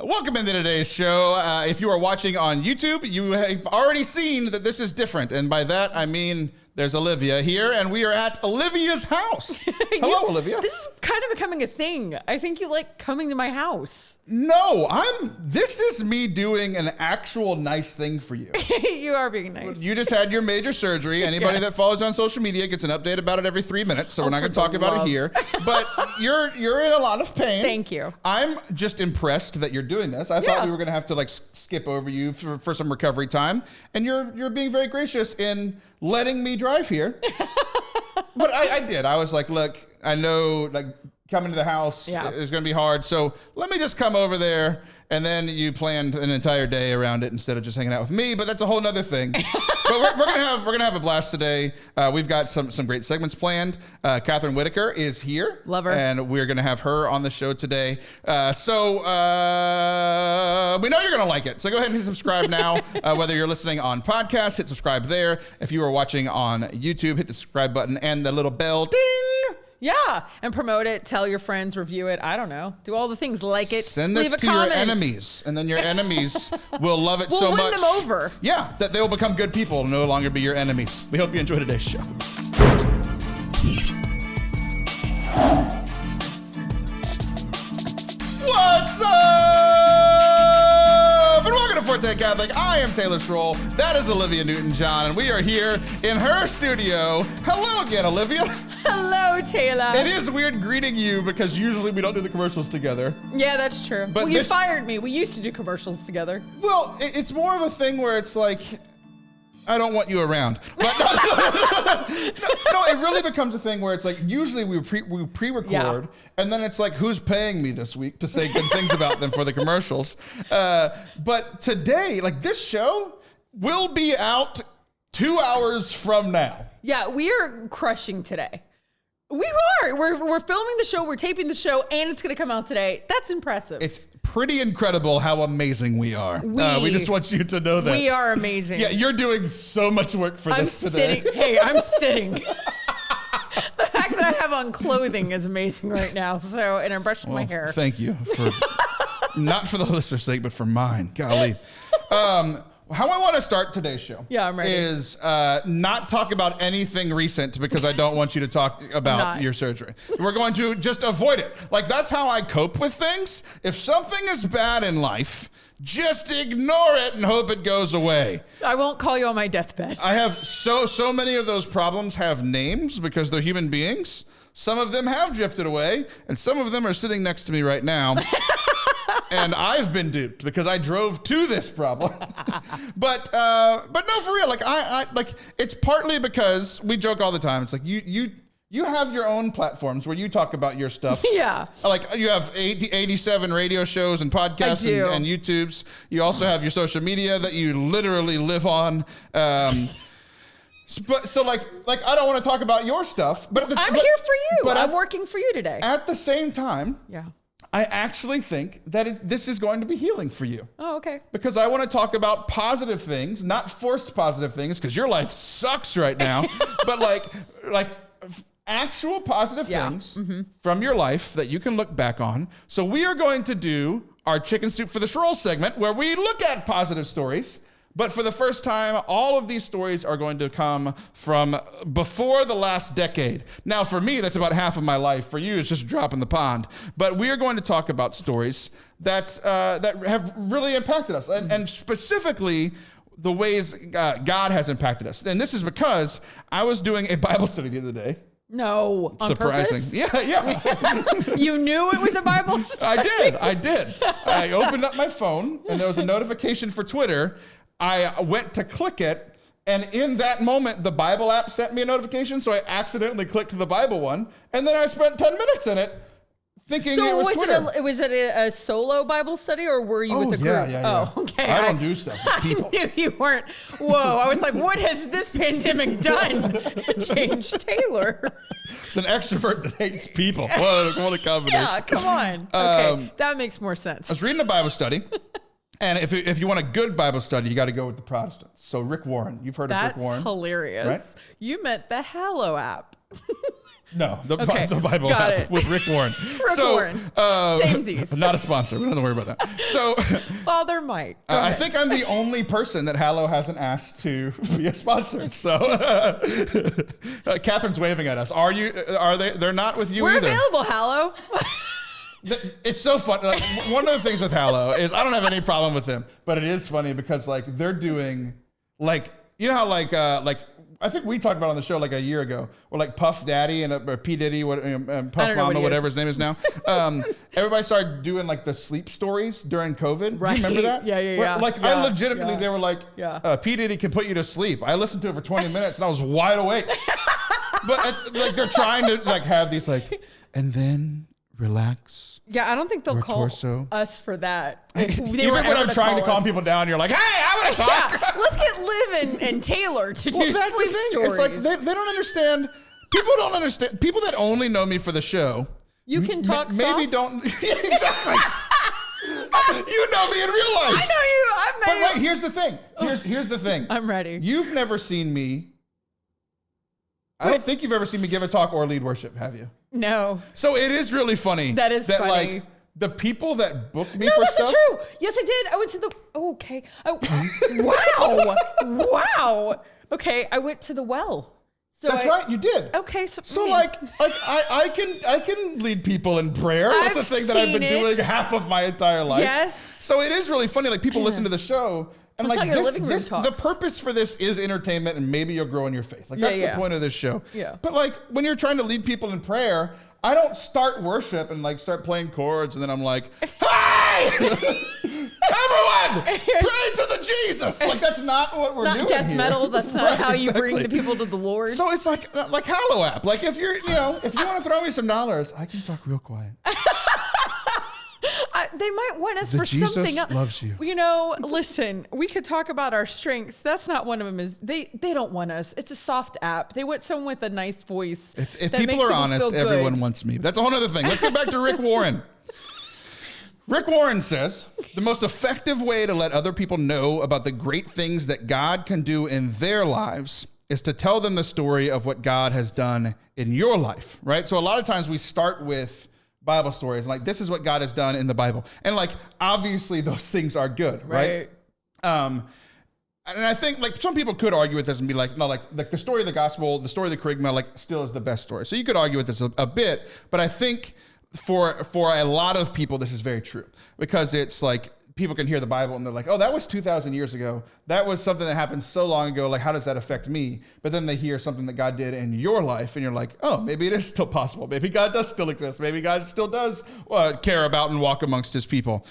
Welcome into today's show. If you are watching on YouTube, you have already seen that this is different. And by that, I mean there's Olivia here, and we are at Olivia's house. Hello, Olivia. This is kind of becoming a thing. I think you like coming to my house. No, this is me doing an actual nice thing for you. You are being nice. You just had your major surgery. Anybody that follows on social media gets an update about it every 3 minutes, so we're not going to talk about it here. But you're in a lot of pain. Thank you. I'm just impressed that you're doing this. I thought we were going to have to like skip over you for some recovery time, and you're being very gracious in letting me drive here. But I did. I was like, look, I know like coming to the house is going to be hard, so let me just come over there. And then you planned an entire day around it instead of just hanging out with me. But that's a whole nother thing. But we're gonna have a blast today. We've got some great segments planned. Kathryn Whitaker is here. Love her. And we're gonna have her on the show today. So we know you're gonna like it. So go ahead and hit subscribe now. Whether you're listening on podcast, hit subscribe there. If you are watching on YouTube, hit the subscribe button and the little bell ding. Yeah, and promote it, tell your friends, review it. I don't know. Do all the things, like it, send this leave a to comment. Your enemies, and then your enemies will love it so much. We'll win them over. Yeah, that they will become good people and no longer be your enemies. We hope you enjoy today's show. What's up? And welcome to Forte Catholic. I am Taylor Schroll. That is Olivia Newton-John, and we are here in her studio. Hello again, Olivia. Hello, Taylor. It is weird greeting you because usually we don't do the commercials together. Yeah, that's true. But well, you fired me. We used to do commercials together. Well, it's more of a thing where it's like, I don't want you around. But no, it really becomes a thing where it's like, usually we pre-record, and then it's like, who's paying me this week to say good things about them for the commercials? But today, like this show will be out 2 hours from now. Yeah, we are crushing today. We are. We're filming the show, we're taping the show, and it's going to come out today. That's impressive. It's pretty incredible how amazing we are. We just want you to know that. We are amazing. Yeah, you're doing so much work for this today. I'm sitting. The fact that I have on clothing is amazing right now. So, and I'm brushing my hair. Thank you for, not for the listener's sake, but for mine. Golly. How I want to start today's show I'm ready. is not talk about anything recent because I don't want you to talk about your surgery. We're going to just avoid it. Like, that's how I cope with things. If something is bad in life, just ignore it and hope it goes away. I won't call you on my deathbed. I have so many of those problems have names because they're human beings. Some of them have drifted away, and some of them are sitting next to me right now. And I've been duped because I drove to this problem. But no, for real. Like I like it's partly because we joke all the time. It's like you have your own platforms where you talk about your stuff. Yeah. Like you have 87 radio shows and podcasts and YouTubes. You also have your social media that you literally live on. So like I don't want to talk about your stuff, but I'm here for you. But I'm working for you today. At the same time, I actually think that this is going to be healing for you. Oh, okay. Because I want to talk about positive things, not forced positive things, because your life sucks right now. But like actual positive things from your life that you can look back on. So we are going to do our Chicken Soup for the Schroll segment where we look at positive stories. But for the first time, all of these stories are going to come from before the last decade. Now, for me, that's about half of my life. For you, it's just a drop in the pond. But we are going to talk about stories that have really impacted us, and specifically the ways God has impacted us. And this is because I was doing a Bible study the other day. No, on surprising. Purpose? Yeah. You knew it was a Bible study? I did. I opened up my phone, and there was a notification for Twitter. I went to click it, and in that moment, the Bible app sent me a notification, so I accidentally clicked the Bible one, and then I spent 10 minutes in it thinking it was Twitter. Was it a solo Bible study, or were you with the group? Yeah. Oh, okay. I don't do stuff with people. I knew you weren't. Whoa, I was like, what has this pandemic done to change Taylor? It's an extrovert that hates people. What a combination. Yeah, come on. Okay, that makes more sense. I was reading a Bible study. And if you want a good Bible study, you got to go with the Protestants. So Rick Warren, you've heard of Rick Warren. That's hilarious. Right? You meant the Hallow app. No, the Bible got app it. with Rick Warren. Warren. Samesies. Not a sponsor. We don't worry about that. So, Father Mike. I think I'm the only person that Hallow hasn't asked to be a sponsor. So, Kathryn's waving at us. Are they? They're not with you We're either. available, Hallow. It's so fun. Like, one of the things with Hallow is I don't have any problem with them, but it is funny because like they're doing like, you know how like I think we talked about on the show like a year ago, where like Puff Daddy or P Diddy, Puff Mama, whatever his name is now. Everybody started doing like the sleep stories during COVID. Right. Do you remember that? Yeah. Like I legitimately, they were like, P Diddy can put you to sleep. I listened to it for 20 minutes and I was wide awake. But like they're trying to like have these like, and then relax. Yeah, I don't think they'll call us for that. Even when I'm trying to calm people down, you're like, hey, I want to talk. Yeah, let's get Liv and Taylor to do sleep stories. It's like they don't understand. People don't understand. People that only know me for the show. You can talk maybe soft. Don't. Exactly. You know me in real life. I know you. I've met you. But wait, here's the thing. Here's the thing. I'm ready. You've never seen me. I don't think you've ever seen me give a talk or lead worship, have you? No. So it is really funny. That is funny. Like the people that book me no, for that's stuff. True. Yes, I did. I went to the. Oh, okay. Oh, wow. Okay, I went to the well. So That's right, you did. Okay, so like I can lead people in prayer. That's a thing that I've been doing half of my entire life. Yes. So it is really funny. Like people listen to the show. And that's like how your living room talks. The purpose for this is entertainment, and maybe you'll grow in your faith. Like that's the point of this show. Yeah. But like when you're trying to lead people in prayer, I don't start worship and like start playing chords, and then I'm like, "Hey, everyone, pray to the Jesus!" Like that's not what we're doing. Not death here. metal. That's not how you bring exactly. the people to the Lord. So it's like Hallow app. Like if you're, if you want to throw me some dollars, I can talk real quiet. They might want us for Jesus something else. Loves you. Listen, we could talk about our strengths. That's not one of them. Is they don't want us. It's a soft app. They want someone with a nice voice. If people are honest, everyone wants me. That's a whole other thing. Let's get back to Rick Warren. Rick Warren says, the most effective way to let other people know about the great things that God can do in their lives is to tell them the story of what God has done in your life, right? So a lot of times we start with Bible stories, like this is what God has done in the Bible. And like, obviously those things are good, right? And I think like some people could argue with this and be like, no, like the story of the gospel, the story of the Kerygma, like still is the best story. So you could argue with this a bit, but I think for a lot of people, this is very true because it's like, people can hear the Bible and they're like, oh, that was 2,000 years ago. That was something that happened so long ago. Like, how does that affect me? But then they hear something that God did in your life and you're like, oh, maybe it is still possible. Maybe God does still exist. Maybe God still does care about and walk amongst his people.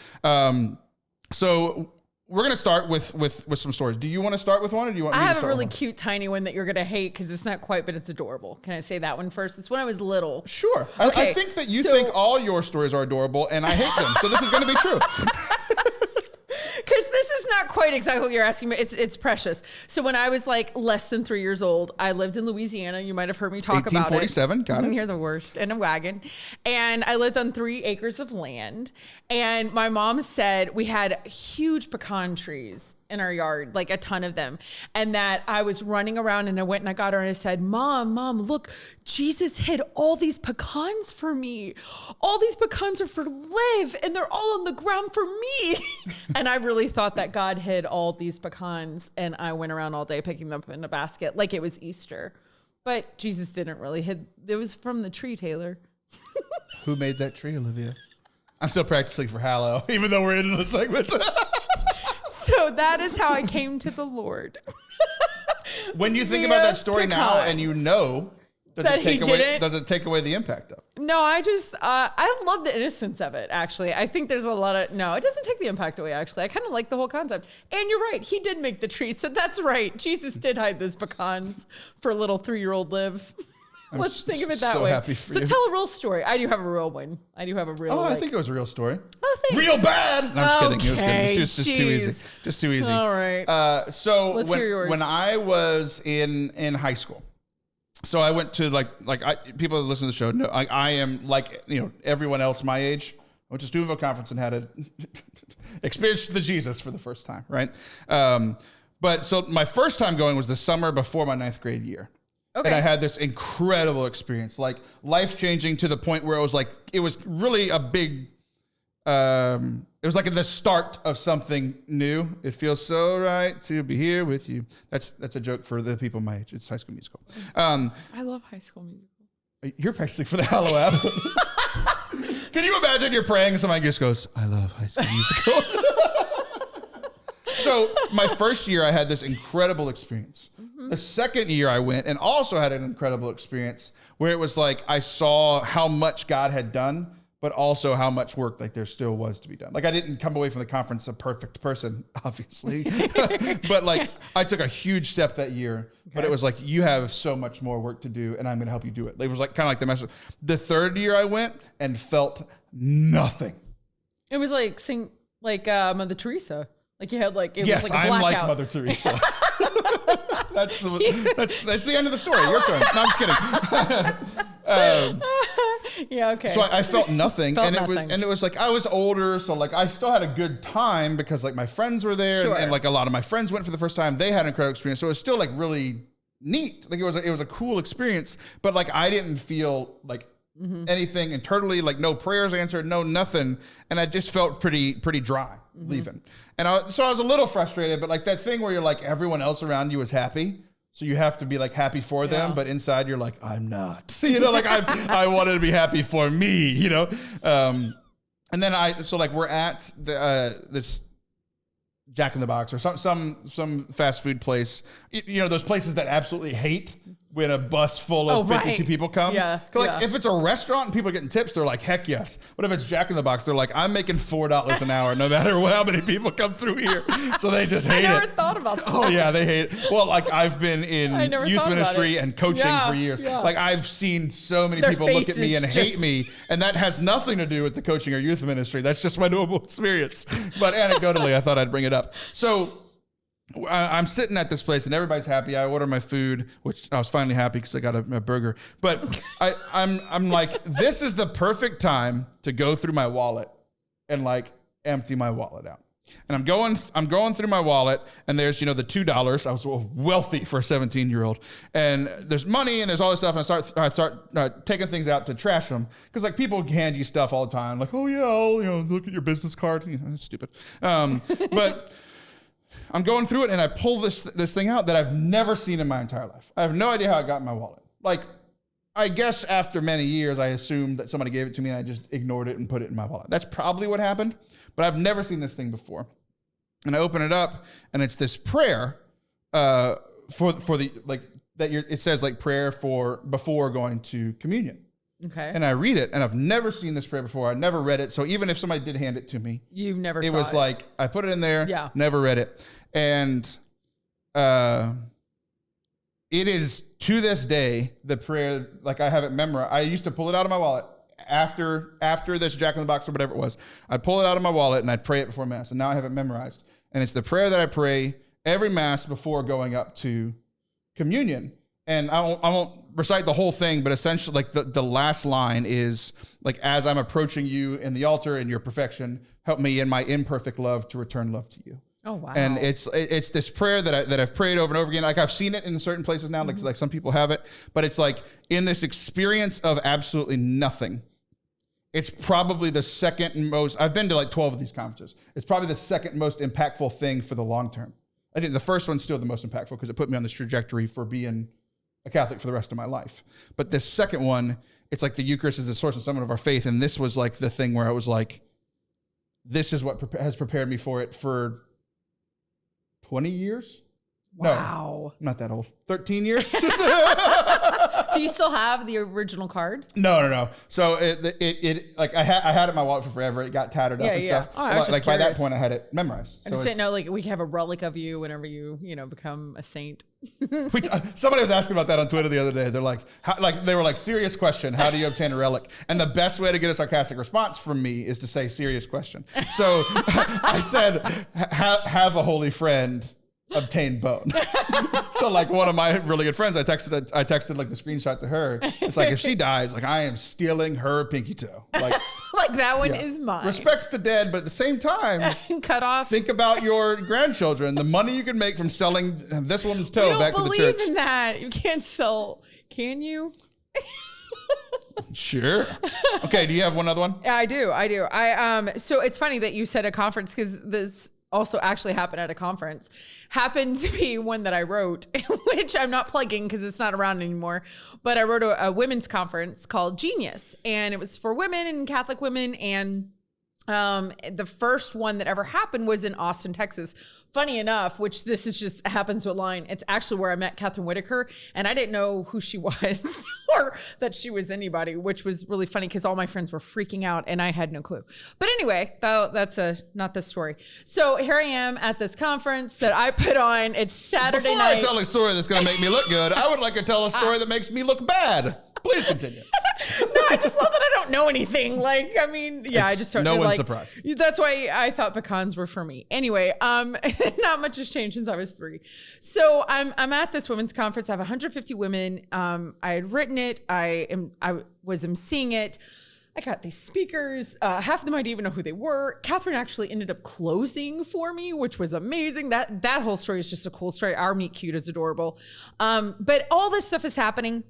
So we're going to start with some stories. Do you want to start with one or do you want me to start I have a really with one? cute tiny one that you're going to hate because it's not quite, but it's adorable. Can I say that one first? It's when I was little. Sure. Okay, I think that you think all your stories are adorable and I hate them. So this is going to be true. Because this is not quite exactly what you're asking, but it's precious. So when I was like less than 3 years old, I lived in Louisiana. You might have heard me talk about it. 1847, got it. You're the worst. In a wagon. And I lived on 3 acres of land. And my mom said we had huge pecan trees in our yard, like a ton of them. And that I was running around and I went and I got her and I said, Mom, look, Jesus hid all these pecans for me. All these pecans are for Liv and they're all on the ground for me. And I really thought that God hid all these pecans and I went around all day picking them up in a basket like it was Easter. But Jesus didn't really hid. It was from the tree, Taylor. Who made that tree, Olivia? I'm still practicing for Hallow, even though we're into the segment. So that is how I came to the Lord. When you think about that story now and you know, does it take away the impact of it? No, I love the innocence of it, actually. I think there's a lot of, no, it doesn't take the impact away, actually. I kind of like the whole concept. And you're right, he did make the tree, so that's right. Jesus did hide those pecans for little 3-year-old Liv. Let's think of it that way. Happy for so you. tell a real story. I do have a real one. I think it was a real story. Oh, thanks. Real bad. No, I'm just kidding. It's just too easy. Just too easy. All right. So Let's hear yours. When I was in high school, so I went to people that listen to the show know I am like everyone else my age. I went to Steubenville Conference and had a experience the Jesus for the first time, right? But so my first time going was the summer before my 9th grade year. And I had this incredible experience, like life-changing to the point where it was really a big, it was like the start of something new. It feels so right to be here with you. That's a joke for the people my age. It's High School Musical. I love High School Musical. You're practicing for the Hallow app. Can you imagine you're praying and somebody just goes, I love High School Musical. So my first year, I had this incredible experience. The second year I went and also had an incredible experience where it was like I saw how much God had done, but also how much work like there still was to be done. Like I didn't come away from the conference a perfect person, obviously, but like I took a huge step that year, but it was like, you have so much more work to do and I'm going to help you do it. It was like kind of like the message. The third year I went and felt nothing. It was like Mother Teresa. Like you had like, it yes, was like a blackout. I'm like Mother Teresa. That's the end of the story. Your turn. No, I'm just kidding. Yeah, okay. So I felt nothing, it was like I was older, so like I still had a good time because like my friends were there, and like a lot of my friends went for the first time. They had an incredible experience, so it was still like really neat. Like it was a cool experience, but like I didn't feel like anything internally, like no prayers answered, no nothing, and I just felt pretty dry leaving. And so I was a little frustrated, but like that thing where you're like everyone else around you is happy, so you have to be like happy for them, but inside you're like I'm not. You know, like I wanted to be happy for me. You know, and then we're at this Jack in the Box or some fast food place. You know, those places that absolutely hate when a bus full of 52 people come. Yeah. Like if it's a restaurant and people are getting tips, they're like, heck yes. But if it's Jack in the Box, they're like, I'm making $4 an hour no matter how many people come through here. So they just hate it. I never thought about that. Oh yeah, they hate it. Well, like I've been in youth ministry and coaching for years. Yeah. Like I've seen so many people look at me and hate me, and that has nothing to do with the coaching or youth ministry. That's just my normal experience. But anecdotally, I thought I'd bring it up. So I'm sitting at this place and everybody's happy. I order my food, which I was finally happy because I got a burger. But I'm like, this is the perfect time to go through my wallet and like empty my wallet out. And I'm going through my wallet, and there's the $2. I was wealthy for a 17-year-old, and there's money and there's all this stuff. And I start taking things out to trash them because like people hand you stuff all the time, like, oh yeah, I'll look at your business card. It's stupid. But I'm going through it and I pull this thing out that I've never seen in my entire life. I have no idea how it got in my wallet. Like, I guess after many years, I assumed that somebody gave it to me and I just ignored it and put it in my wallet. That's probably what happened, but I've never seen this thing before. And I open it up and it's this prayer for the, like, it says like prayer for before going to communion. Okay. And I read it, and I've never seen this prayer before. I never read it. So even if somebody did hand it to me, you've never it saw was it. like, I put it in there, never read it. And it is to this day, the prayer, like I have it memorized. I used to pull it out of my wallet after this Jack in the Box or whatever it was. I'd pull it out of my wallet and I'd pray it before Mass. And now I have it memorized. And it's the prayer that I pray every Mass before going up to communion. And I won't recite the whole thing, but essentially like the last line is like, as I'm approaching you in the altar in your perfection, help me in my imperfect love to return love to you. Oh, wow. And it's this prayer that I've prayed over and over again. Like I've seen it in certain places now, like some people have it, but it's like in this experience of absolutely nothing. It's probably the second most, I've been to like 12 of these conferences. It's probably the second most impactful thing for the long term. I think the first one's still the most impactful because it put me on this trajectory for being a Catholic for the rest of my life. But this second one, it's like the Eucharist is the source and summit of our faith. And this was like the thing where I was like, this is what has prepared me for it for 20 years. Wow. No, I'm not that old. 13 years. Do you still have the original card? No. So it like I had it in my wallet for forever. It got tattered up and stuff. Oh, I was like just by that curious. point, I had it memorized. I just didn't know, like, we could have a relic of you whenever you become a saint. Somebody was asking about that on Twitter the other day. They're like, they were like, serious question. How do you obtain a relic? And the best way to get a sarcastic response from me is to say serious question. So I said, have a holy friend. Obtain bone. So like one of my really good friends, I texted like the screenshot to her. It's like, if she dies, like I am stealing her pinky toe. Like like that one is mine. Respect the dead, but at the same time, cut off. think about your grandchildren, the money you can make from selling this woman's toe back to the church. I don't believe in that. You can't sell, can you? Sure. Okay, do you have one other one? Yeah, I do. So it's funny that you said a conference, because this also actually happened at a conference. Happened to be one that I wrote, which I'm not plugging because it's not around anymore. But I wrote a women's conference called Genius, and it was for women and Catholic women. And the first one that ever happened was in Austin, Texas. Funny enough, which this is just happens to align, it's actually where I met Kathryn Whitaker, and I didn't know who she was or that she was anybody, which was really funny because all my friends were freaking out and I had no clue. But anyway, that's not this story. So here I am at this conference that I put on. It's Saturday night. Before I tell a story that's going to make me look good, I would like to tell a story that makes me look bad. Please continue. No, I just love that I don't know anything. Like, I mean, yeah, I just don't know. No one's surprised. That's why I thought pecans were for me. Anyway, not much has changed since I was 3. So I'm at this women's conference. I have 150 women. I had written it. I was emceeing it. I got these speakers. Half of them I didn't even know who they were. Kathryn actually ended up closing for me, which was amazing. That whole story is just a cool story. Our meet cute is adorable. But all this stuff is happening.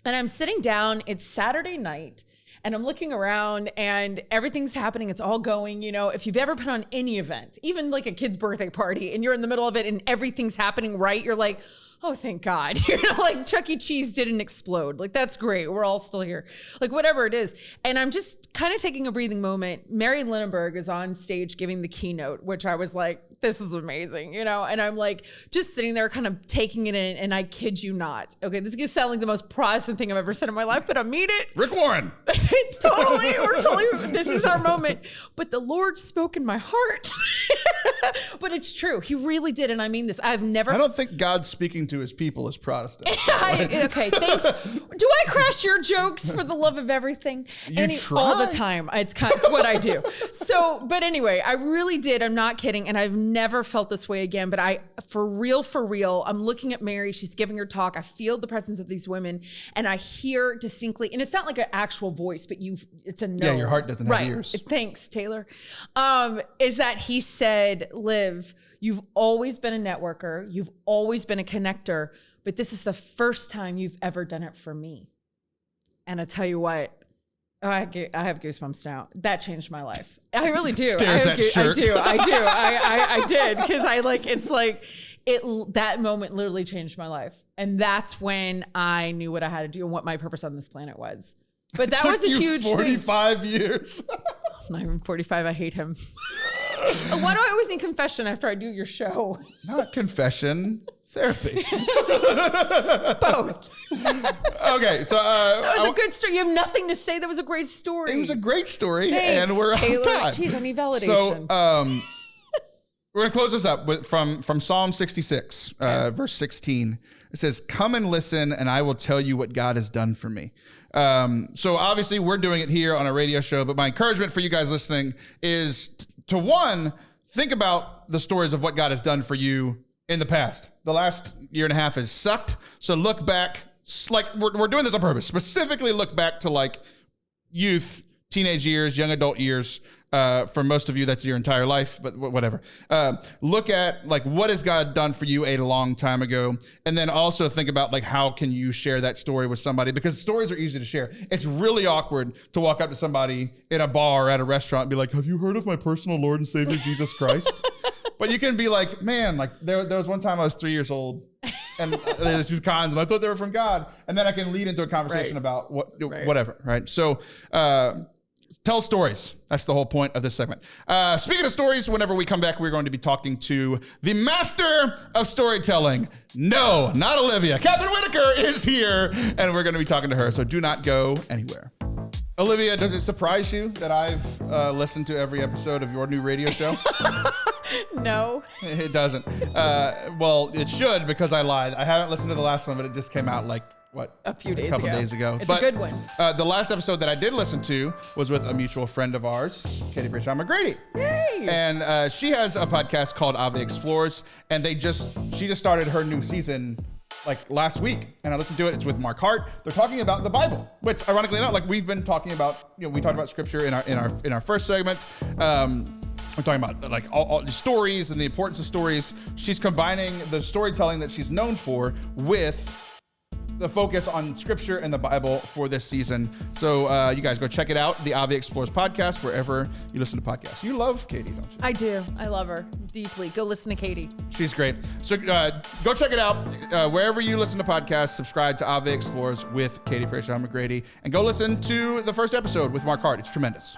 And I'm sitting down, it's Saturday night, and I'm looking around and everything's happening. It's all going, if you've ever put on any event, even like a kid's birthday party, and you're in the middle of it and everything's happening right, you're like, oh, thank God. Like Chuck E. Cheese didn't explode. Like, that's great. We're all still here. Like, whatever it is. And I'm just kind of taking a breathing moment. Mary Lindenberg is on stage giving the keynote, which I was like, this is amazing, and I'm like just sitting there kind of taking it in, and I kid you not. Okay, this is gonna sound like the most Protestant thing I've ever said in my life, but I mean it. Rick Warren. Totally, this is our moment. But the Lord spoke in my heart. But it's true. He really did, and I mean this. I don't think God's speaking to his people is Protestant. Okay, thanks. Do I crash your jokes for the love of everything? Try. All the time. It's what I do. So, but anyway, I really did. I'm not kidding. And I've never felt this way again, but for real, I'm looking at Mary. She's giving her talk. I feel the presence of these women, and I hear distinctly, and it's not like an actual voice, but it's a no. Yeah, your heart doesn't have ears. Thanks, Taylor. Is that he said, Liv, you've always been a networker. You've always been a connector, but this is the first time you've ever done it for me. And I tell you what, I have goosebumps now. That changed my life. I really do. Stares at shirt. I did. Because that moment literally changed my life. And that's when I knew what I had to do and what my purpose on this planet was. But that was a huge 45 years. Not even 45. I hate him. Why do I always need confession after I do your show? Not confession. Therapy. Both. Okay, so that was a good story. You have nothing to say. That was a great story. It was a great story. Thanks, and we're Taylor. out of time. Jeez, I need validation. So we're gonna close this up from Psalm 66, verse 16. It says, "Come and listen, and I will tell you what God has done for me." So obviously we're doing it here on a radio show, but my encouragement for you guys listening is to one, think about the stories of what God has done for you in the past. The last year and a half has sucked. So look back, like we're doing this on purpose. Specifically look back to like youth, teenage years, young adult years. For most of you, that's your entire life, but whatever. Look at like, what has God done for you a long time ago? And then also think about like, how can you share that story with somebody? Because stories are easy to share. It's really awkward to walk up to somebody in a bar or at a restaurant and be like, have you heard of my personal Lord and Savior, Jesus Christ? But you can be like, man, like there was one time I was 3 years old and there's these cons and I thought they were from God. And then I can lead into a conversation about whatever, right? So, tell stories. That's the whole point of this segment. Speaking of stories, whenever we come back, we're going to be talking to the master of storytelling. No, not Olivia. Kathryn Whitaker is here, and we're going to be talking to her, so do not go anywhere. Olivia, does it surprise you that I've listened to every episode of your new radio show? No. It doesn't. Well, it should, because I lied. I haven't listened to the last one, but it just came out like, a couple days ago. It's a good one. The last episode that I did listen to was with a mutual friend of ours, Katie Bridgeon McGrady. Yay! And she has a podcast called Ave Explores, and she just started her new season like last week, and I listened to it. It's with Mark Hart. They're talking about the Bible, which ironically enough, like we've been talking about, we talked about scripture in our first segment. We're talking about like all the stories and the importance of stories. She's combining the storytelling that she's known for with the focus on scripture and the Bible for this season. So you guys go check it out, the Avi Explores podcast, wherever you listen to podcasts. You love Katie, don't you? I do. I love her deeply. Go listen to Katie. She's great. So go check it out wherever you listen to podcasts. Subscribe to Avi Explores with Katie Prashaw McGrady, and go listen to the first episode with Mark Hart. It's tremendous.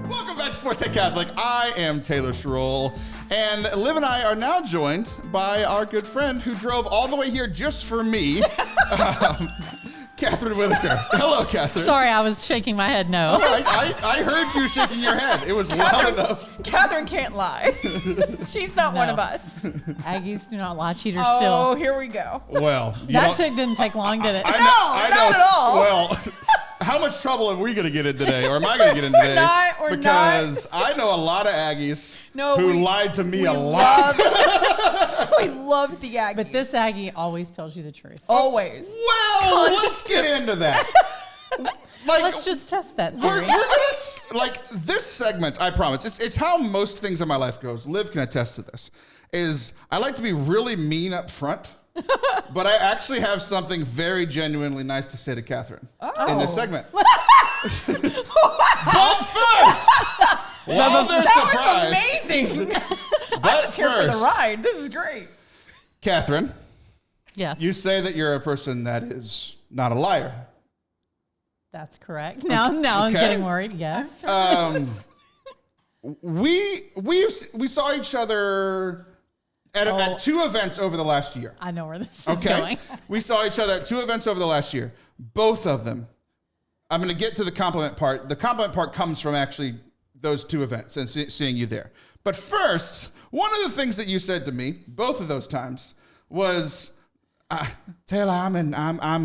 Welcome back to Forte Catholic. I am Taylor Schroll, and Liv and I are now joined by our good friend who drove all the way here just for me, Kathryn Whitaker. Hello, Kathryn. Sorry, I was shaking my head no. I heard you shaking your head. It was loud enough. Kathryn can't lie. She's not one of us. Aggies do not lie. Cheaters Oh, still. here we go. Well, Didn't take long, did it? I know, not at all. Well, how much trouble are we going to get in today, or am I going to get in today? We're because I know a lot of Aggies who lied to me a lot. We love the Aggies. But this Aggie always tells you the truth. Always. Well, let's get into that. Like, Let's just test that we're theory. gonna, like, this segment, I promise, it's how most things in my life goes. Liv can attest to this. Is I like to be really mean up front. But I actually have something very genuinely nice to say to Kathryn in this segment. But first, while they're surprised, was amazing. but I was here for the first, ride. This is great. Kathryn, Yes. you say that you're a person that is not a liar. That's correct. Now I'm Okay. getting worried. Yes. We saw each other at two events over the last year. I know where this is Okay. going. We saw each other at two events over the last year. Both of them. I'm going to get to the compliment part. The compliment part comes from actually those two events and seeing you there. But first, one of the things that you said to me, both of those times, was, Taylor, I'm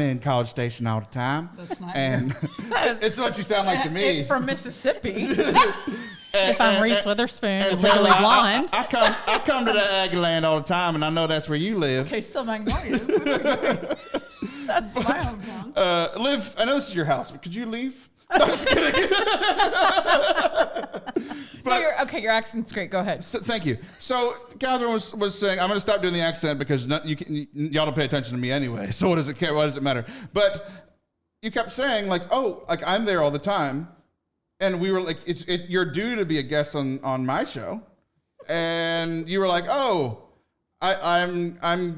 in College Station all the time. That's not and it's what you sound like to me. From Mississippi. If I'm Reese Witherspoon and Taylor, legally blonde. I come to the Aggie Land all the time, and I know that's where you live. Okay, still Magnolias. What are we doing? That's my hometown. Liv, I know this is your house, but could you leave? No, I'm just kidding. Your accent's great. Go ahead. So, thank you. So Kathryn was saying, I'm going to stop doing the accent because y'all don't pay attention to me anyway. So what does it care? What does it matter? But you kept saying like, oh, like I'm there all the time. And we were like, you're due to be a guest on my show. And you were like, oh, I'm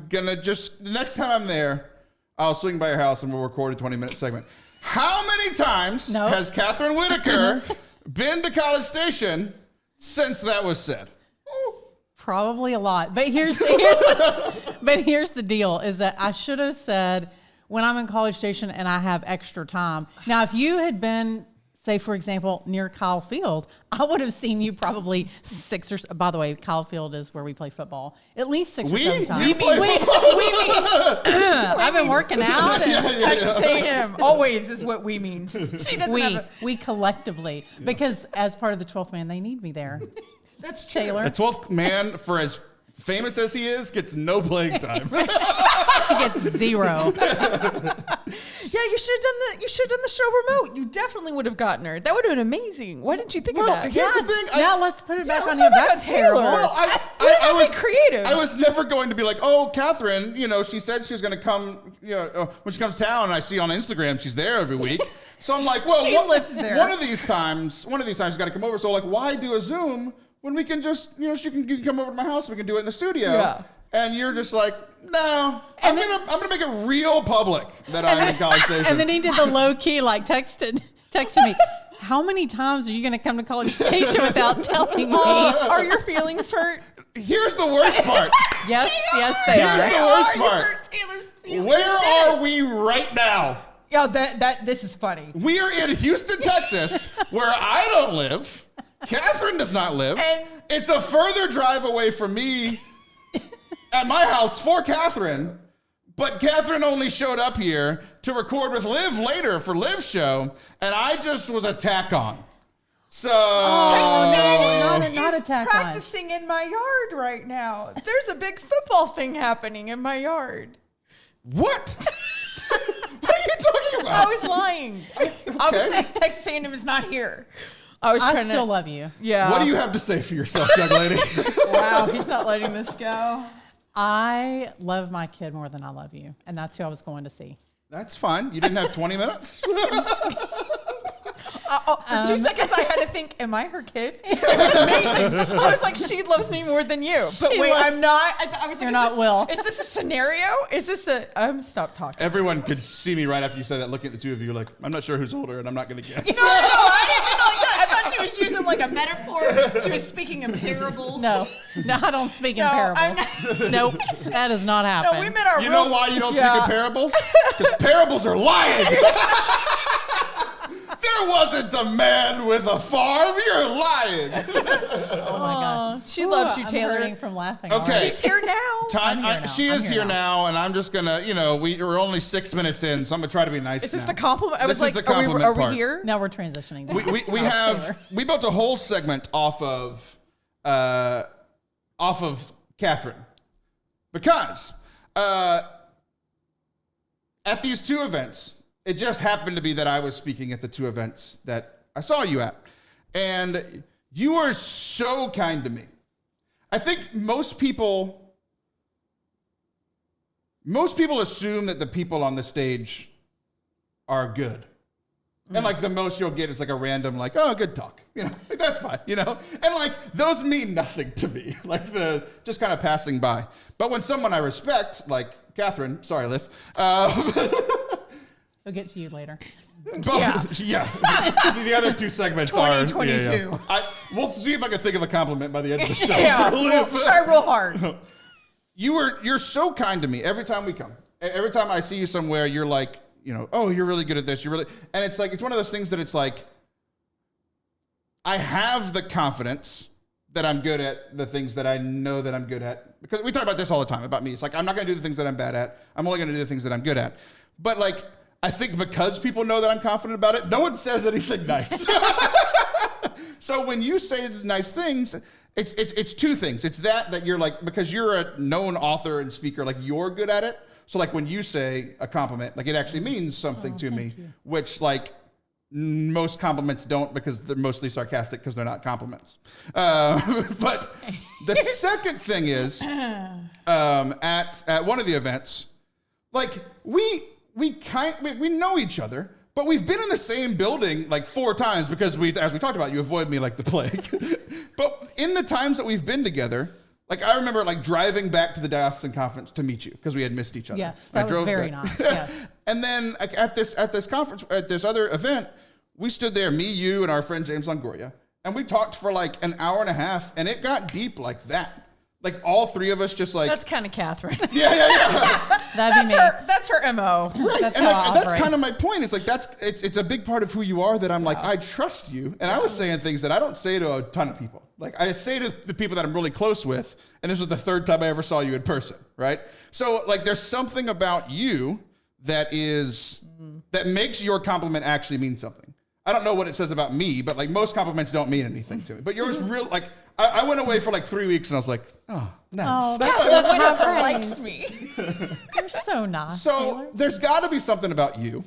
going to just, the next time I'm there, I'll swing by your house and we'll record a 20-minute segment. How many times has Kathryn Whitaker been to College Station since that was said? Probably a lot. But here's the deal is that I should have said when I'm in College Station and I have extra time. Now, if you had been, say, for example, near Kyle Field, I would have seen you probably by the way, Kyle Field is where we play football. At least 6 or 7 times. We play football? I've been working out. And Texas A&M always is what we mean. She doesn't we collectively, because as part of the 12th man, they need me there. That's true. Taylor. The 12th man, for as famous as he is, gets no playing time. He gets 0. Yeah, you should have done the show remote. You definitely would have gotten her. That would have been amazing. Why didn't you think of that? Here's the thing. Now let's put it back let's on you. put it back That's on Taylor. terrible. Well, I was creative. I was never going to be like, oh, Kathryn, she said she was going to come, when she comes to town, and I see on Instagram she's there every week. So I'm like, well, She lives there. One of these times she's got to come over. So like, why do a Zoom when we can just, you can come over to my house and we can do it in the studio. Yeah. And you're just like, no, I'm gonna make it real public that I'm in College Station. And then he did the low key, like texted me. How many times are you going to come to College Station without telling me? Are your feelings hurt? Here's the worst part. Yes, they Here's are. the worst You part. hurt Taylor's feelings. Where are we right now? Yeah, this is funny. We are in Houston, Texas, where I don't live. Kathryn does not live. And it's a further drive away from me at my house for Kathryn. But Kathryn only showed up here to record with Liv later for Liv's show, and I just was a tack on. So Texas A&M not is a tack on. practicing in my yard right now. There's a big football thing happening in my yard. What? What are you talking about? I was lying. I was texting him is not here. I still love you. Yeah. What do you have to say for yourself, young lady? Wow, he's not letting this go. I love my kid more than I love you. And that's who I was going to see. That's fine. You didn't have 20 minutes? For 2 seconds, I had to think, am I her kid? It was amazing. I was like, she loves me more than you. But wait, I'm not. I was like, you're not Will. Is this a scenario? Is this a... stop talking. Everyone could see me right after you said that, looking at the two of you like, I'm not sure who's older, and I'm not going to guess. No, I didn't mean it like that. I thought she was using like a metaphor. She was speaking in parables. No, I don't speak in parables. Nope, that does not happen. No, we met our You know why you don't speak in parables? Because parables are lying. There wasn't a man with a farm. You're lying. Oh my God. She loves you, Taylor. I'm hurting from laughing. Okay. already. She's here now. She is here now, and I'm just gonna, we're only 6 minutes in, so I'm gonna try to be nice. Is this now. the compliment? I This was like, is the compliment are part. we here? Now we're transitioning. We built a whole segment off of Kathryn, because at these two events, it just happened to be that I was speaking at the two events that I saw you at, and you were so kind to me. I think most people assume that the people on the stage are good. And like the most you'll get is like a random like, oh, good talk. Like, that's fine, And like those mean nothing to me. Like the just kind of passing by. But when someone I respect, like Kathryn, sorry, Liv. We'll get to you later. Yeah. The other two segments 2022. are. We'll see if I can think of a compliment by the end of the show. We'll try real hard. You're so kind to me every time we come. Every time I see you somewhere, you're like, oh, you're really good at this. And it's like, it's one of those things that it's like, I have the confidence that I'm good at the things that I know that I'm good at. Because we talk about this all the time about me. It's like, I'm not going to do the things that I'm bad at. I'm only going to do the things that I'm good at. But like, I think because people know that I'm confident about it, no one says anything nice. So when you say nice things, it's two things. It's that you're like, because you're a known author and speaker, like you're good at it. So like when you say a compliment, like it actually means something to me, which like most compliments don't, because they're mostly sarcastic because they're not compliments. But the second thing is at one of the events, like we know each other, but we've been in the same building like 4 times because as we talked about, you avoid me like the plague. But in the times that we've been together, like I remember like driving back to the diocesan conference to meet you because we had missed each other. Yes, that was very nice. Yes. And then like, at this conference, at this other event, we stood there, me, you, and our friend James Longoria, and we talked for like an hour and a half, and it got deep like that. Like all 3 of us just like... That's kind of Kathryn. Yeah. That'd be me. That's her MO. Right. That's and how like, I that's operate. kind of my point. It's like it's a big part of who you are that I'm like, I trust you. And I was saying things that I don't say to a ton of people. Like I say to the people that I'm really close with, and this was the 3rd time I ever saw you in person, right? So like there's something about you that makes your compliment actually mean something. I don't know what it says about me, but like most compliments don't mean anything to me. But yours real like I went away for like 3 weeks and I was like, oh, nice. Oh, that's such Whoever a likes me. You're so nice. So Taylor. there's got to be something about you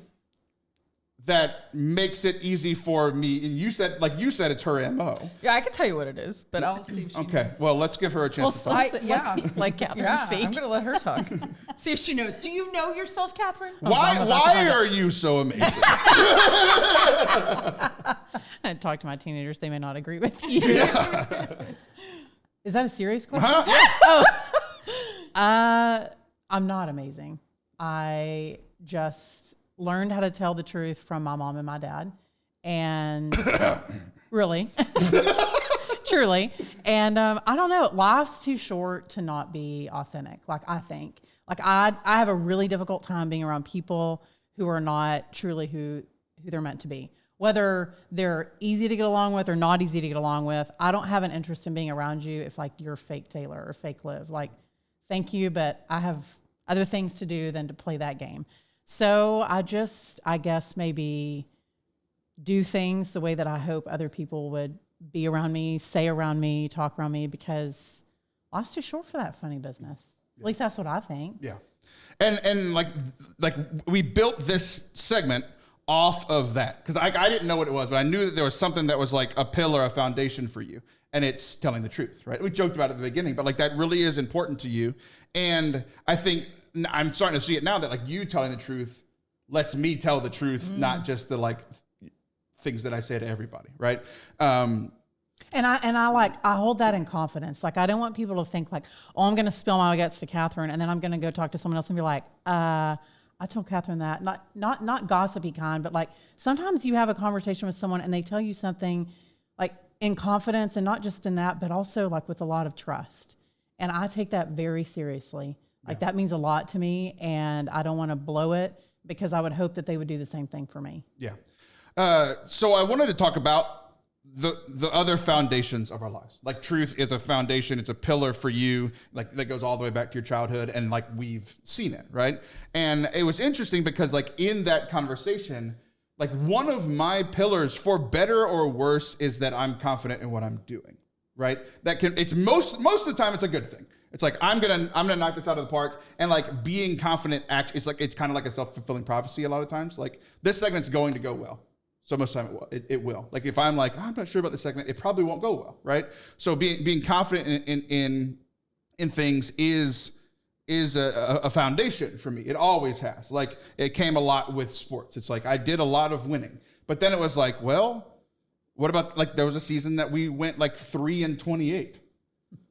that makes it easy for me. And you said it's her MO. Yeah, I can tell you what it is, but I'll see if she Okay, knows. well, let's give her a chance to talk. let's let Kathryn Yeah, speak. I'm going to let her talk. See if she knows. Do you know yourself, Kathryn? Why are you so amazing? I talk to my teenagers; they may not agree with you. Is that a serious question? Huh? Yeah. I'm not amazing. I just learned how to tell the truth from my mom and my dad, and really, truly. And I don't know. Life's too short to not be authentic. Like I think, like I have a really difficult time being around people who are not truly who they're meant to be. Whether they're easy to get along with or not easy to get along with, I don't have an interest in being around you if like you're fake Taylor or fake Liv. Like, thank you, but I have other things to do than to play that game. So I guess maybe do things the way that I hope other people would be around me, say around me, talk around me, because life's too short for that funny business. At least that's what I think. Yeah. And like we built this segment off of that because I didn't know what it was, but I knew that there was something that was like a pillar, a foundation for you, and it's telling the truth, right? We joked about it at the beginning, but like that really is important to you, and I think I'm starting to see it now that like you telling the truth lets me tell the truth, not just the like things that I say to everybody, right? And I hold that in confidence. Like I don't want people to think like, oh, I'm going to spill my guts to Kathryn, and then I'm going to go talk to someone else and be like, I told Kathryn that. Not gossipy kind, but like sometimes you have a conversation with someone and they tell you something like in confidence, and not just in that, but also like with a lot of trust. And I take that very seriously. Like that means a lot to me, and I don't want to blow it because I would hope that they would do the same thing for me. Yeah. So I wanted to talk about the other foundations of our lives. Like truth is a foundation. It's a pillar for you. Like that goes all the way back to your childhood. And like we've seen it, right? And it was interesting because like in that conversation, like one of my pillars for better or worse is that I'm confident in what I'm doing, right? It's most of the time it's a good thing. It's like, I'm gonna knock this out of the park, and like being confident, it's kind of like a self-fulfilling prophecy a lot of times. Like this segment's going to go well. So most of the time it will. Like if I'm like, I'm not sure about this segment, it probably won't go well, right? So being confident in things is a foundation for me. It always has. Like it came a lot with sports. It's like I did a lot of winning, but then it was like, well, what about like there was a season that we went like 3-28,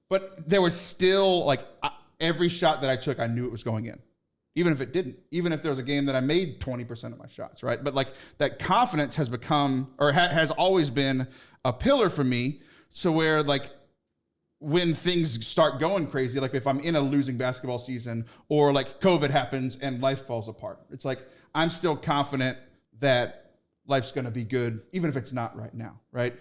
but there was still like every shot that I took, I knew it was going in. Even if it didn't, even if there was a game that I made 20% of my shots, right? But like that confidence has become, or has always been a pillar for me. So where like when things start going crazy, like if I'm in a losing basketball season or like COVID happens and life falls apart, it's like, I'm still confident that life's going to be good, even if it's not right now. Right.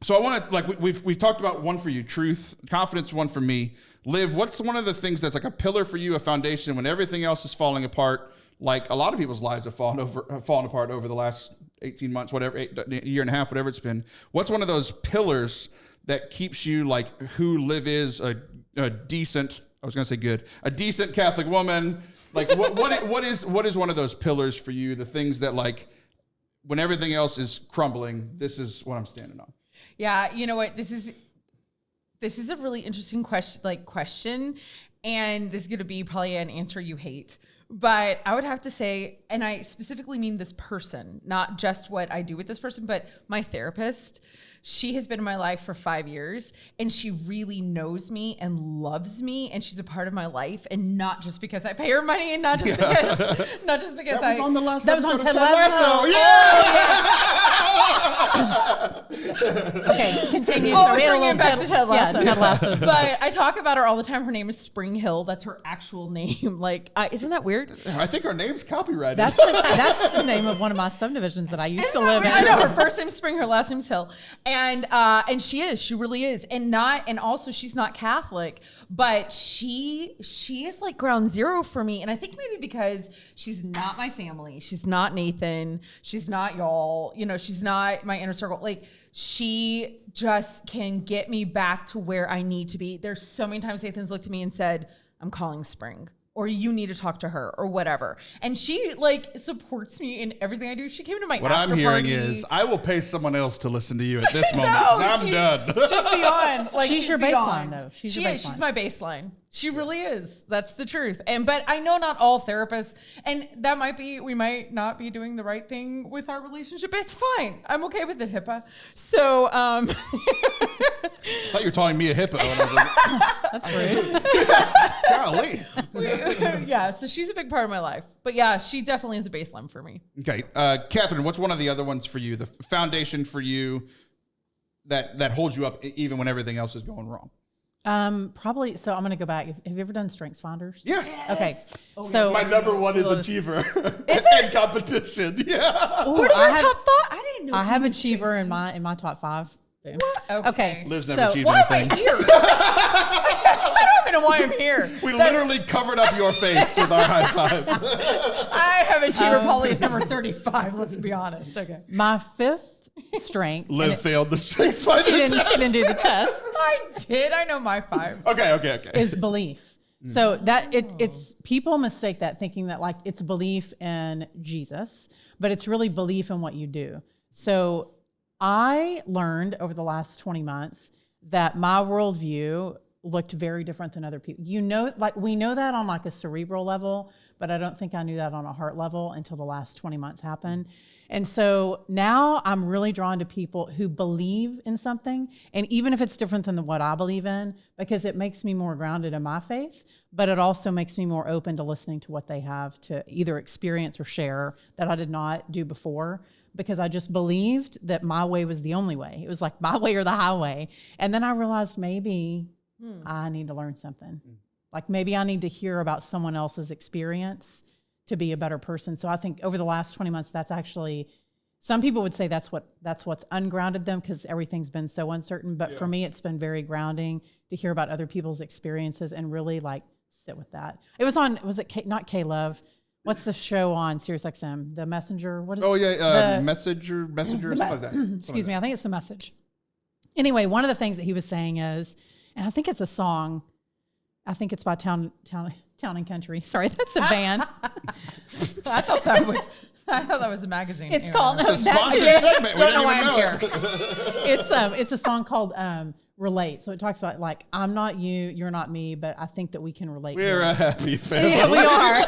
So I want to, like, we've talked about one for you, truth, confidence, one for me. Liv, what's one of the things that's like a pillar for you, a foundation when everything else is falling apart? Like a lot of people's lives have fallen apart over the last 18 months, whatever, a year and a half, whatever it's been. What's one of those pillars that keeps you like who Liv is, a decent, I was going to say good, a decent Catholic woman? Like what is one of those pillars for you? The things that like when everything else is crumbling, this is what I'm standing on. Yeah, you know what? This is a really interesting question, and this is going to be probably an answer you hate. But I would have to say, and I specifically mean this person, not just what I do with this person, but my therapist. She has been in my life for 5 years, and she really knows me and loves me, and she's a part of my life, and not just because I pay her money, and not just because that was on the last that was on episode of Ted Lasso. Yeah. Okay, continue. Oh, So we had a bringing little it back to Ted Lasso. Yeah, Ted Lasso. But I talk about her all the time. Her name is Spring Hill. That's her actual name. Like, isn't that weird? I think her name's copyrighted. That's the name of one of my subdivisions that I used to live in. I know, her first name's Spring, her last name's Hill. And she really is. And also she's not Catholic, but she is like ground zero for me. And I think maybe because she's not my family, she's not Nathan, she's not y'all, she's not my inner circle. Like she just can get me back to where I need to be. There's so many times Nathan's looked at me and said, I'm calling Spring, or you need to talk to her, or whatever. And she like supports me in everything I do. She came to my What after I'm hearing party. is I will pay someone else to listen to you at this moment. 'Cause I'm done. She's beyond. Like She's your beyond. baseline, though. She's baseline. my baseline. She really is. That's the truth. But I know not all therapists, and we might not be doing the right thing with our relationship. It's fine. I'm okay with it, HIPAA. So, I thought you were calling me a hippo. And I was like, That's rude. golly. yeah. So she's a big part of my life. But yeah, she definitely is a baseline for me. Okay. Kathryn, what's one of the other ones for you? The foundation for you that holds you up even when everything else is going wrong? Probably. So I'm going to go back. Have you ever done strengths finders? Yes. Okay. So My number one is achiever. Is in competition. Yeah. What are your top 5? I didn't know. I have achiever in my top 5. Boom. Okay. Liv's never achieved Why am anything. I here? I don't even know why I'm here. We literally covered up your face with our high five. I have achiever probably is number 35. Let's be honest. Okay. My 5th strength. Liv failed the strengths finder She didn't test. do the test. I did. I know my 5. Okay. Is belief. So that it's people mistake that thinking that like it's belief in Jesus, but it's really belief in what you do. So I learned over the last 20 months that my worldview looked very different than other people. Like we know that on like a cerebral level, but I don't think I knew that on a heart level until the last 20 months happened. And so now I'm really drawn to people who believe in something, and even if it's different than what I believe in, because it makes me more grounded in my faith, but it also makes me more open to listening to what they have to either experience or share that I did not do before, because I just believed that my way was the only way. It was like my way or the highway. And then I realized maybe I need to learn something. Like maybe I need to hear about someone else's experience to be a better person. So I think over the last 20 months, that's actually, some people would say that's what's ungrounded them because everything's been so uncertain. But for me, it's been very grounding to hear about other people's experiences and really like sit with that. It was on, not K-Love? What's the show on SiriusXM? The Messenger? What is Messenger, something like that. Excuse me, I think it's The Message. Anyway, one of the things that he was saying is, and I think it's a song, I think it's by Town and Country. Sorry, that's a band. I thought that was a magazine. It's called It's a sponsored segment. Don't know why I'm here. It's a song called Relate. So it talks about like, I'm not you, you're not me, but I think that we can relate. We're a happy family. Yeah, we are.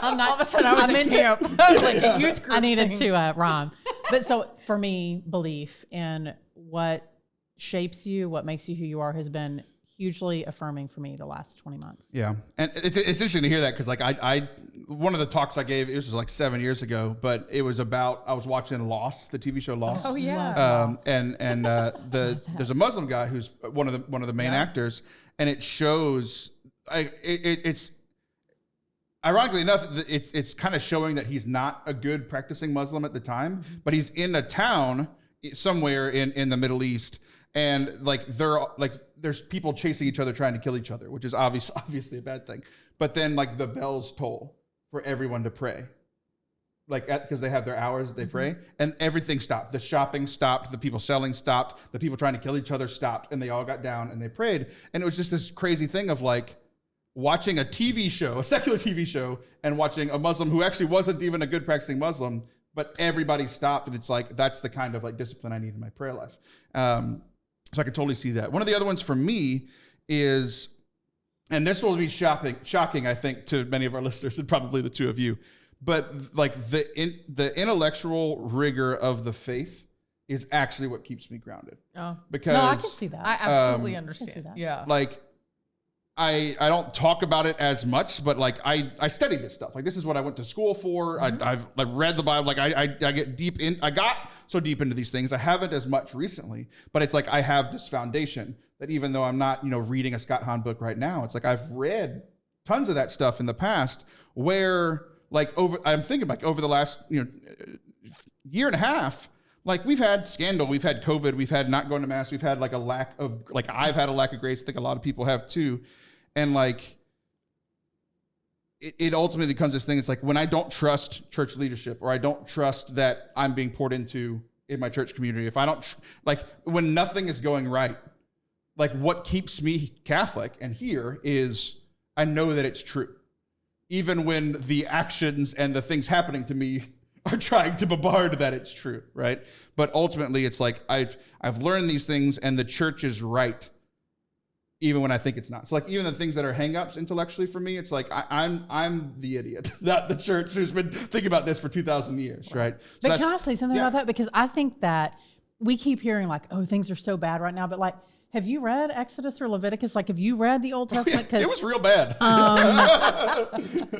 I'm not. All of a sudden, I was in camp. I was like a youth group. I needed thing. to rhyme. But so for me, belief in what shapes you, what makes you who you are, has been hugely affirming for me the last 20 months. Yeah. And it's interesting to hear that because like I one of the talks I gave, it was like 7 years ago, but it was about, I was watching Lost, the TV show Lost. Oh yeah. There's a Muslim guy who's one of the main actors, and it shows it's ironically enough, it's kind of showing that he's not a good practicing Muslim at the time, but he's in a town somewhere in the Middle East, and like there's people chasing each other trying to kill each other, which is obviously a bad thing. But then like the bells toll for everyone to pray, like because they have their hours that they pray, and everything stopped. The shopping stopped, the people selling stopped, the people trying to kill each other stopped, and they all got down and they prayed. And it was just this crazy thing of like watching a TV show, a secular TV show, and watching a Muslim who actually wasn't even a good practicing Muslim, but everybody stopped. And it's like, that's the kind of like discipline I need in my prayer life. So I can totally see that. One of the other ones for me is, and this will be shocking, I think, to many of our listeners and probably the two of you, but like the intellectual rigor of the faith is actually what keeps me grounded. Oh, because No, I can see that. I absolutely I understand. see that. Yeah. like I don't talk about it as much, but like I study this stuff. Like this is what I went to school for. I've read the Bible. Like I get deep in. I got so deep into these things. I haven't as much recently, but it's like I have this foundation that even though I'm not reading a Scott Hahn book right now, it's like I've read tons of that stuff in the past. Where like I'm thinking like over the last year and a half. Like we've had scandal, we've had COVID, we've had not going to mass, we've had like a lack of, like I've had a lack of grace. I think a lot of people have too. And like, it ultimately becomes this thing. It's like when I don't trust church leadership, or I don't trust that I'm being poured into in my church community, if I don't, like when nothing is going right, like what keeps me Catholic and here is I know that it's true. Even when the actions and the things happening to me are trying to bombard that it's true, right? But ultimately, it's like I've learned these things, and the church is right, even when I think it's not. So like even the things that are hangups intellectually for me, it's like I'm the idiot, not the church who's been thinking about this for 2,000 years, right? So But can I say something yeah. about that? Because I think that we keep hearing like, oh, things are so bad right now. But like, have you read Exodus or Leviticus? Like, have you read the Old Testament? It was real bad.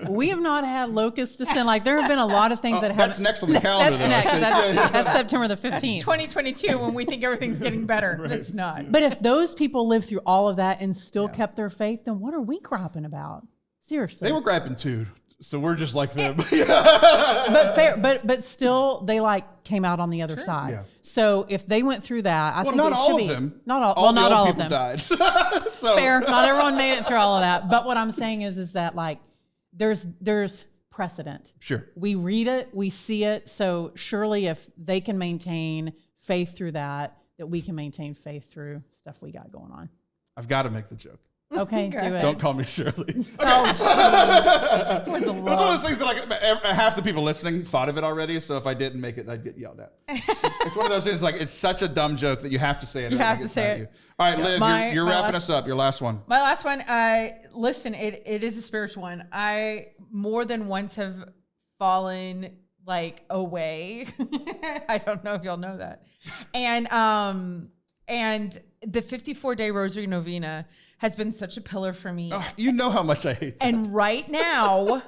We have not had locusts descend. Like, there have been a lot of things that have. That's next on the calendar. That's next. That's September the 15th. It's 2022 when we think everything's getting better. Right. It's not. But if those people lived through all of that and still kept their faith, then what are we griping about? Seriously. They were griping too. So we're just like them. But fair, but still, they like came out on the other side. Yeah. So if they went through that, I think not it all should of be them. Not all. All Well, the not old all of people them. died. So. Fair. Not everyone made it through all of that. But what I'm saying is that like there's precedent. Sure. We read it, we see it. So surely, if they can maintain faith through that we can maintain faith through stuff we got going on. I've got to make the joke. Okay, do it. Don't call me Shirley. Oh, jeez. For the It's one of love. those things that like half the people listening thought of it already. So if I didn't make it, I'd get yelled at. It's one of those things like it's such a dumb joke that you have to say it. You or have it to gets say out of it. you. All right, Liv, you're wrapping last- us up. Your last one. My last one, listen, it is a spiritual one. I more than once have fallen like away. I don't know if y'all know that. And the 54-day Rosary Novena has been such a pillar for me. Oh, you know how much I hate that. And right now,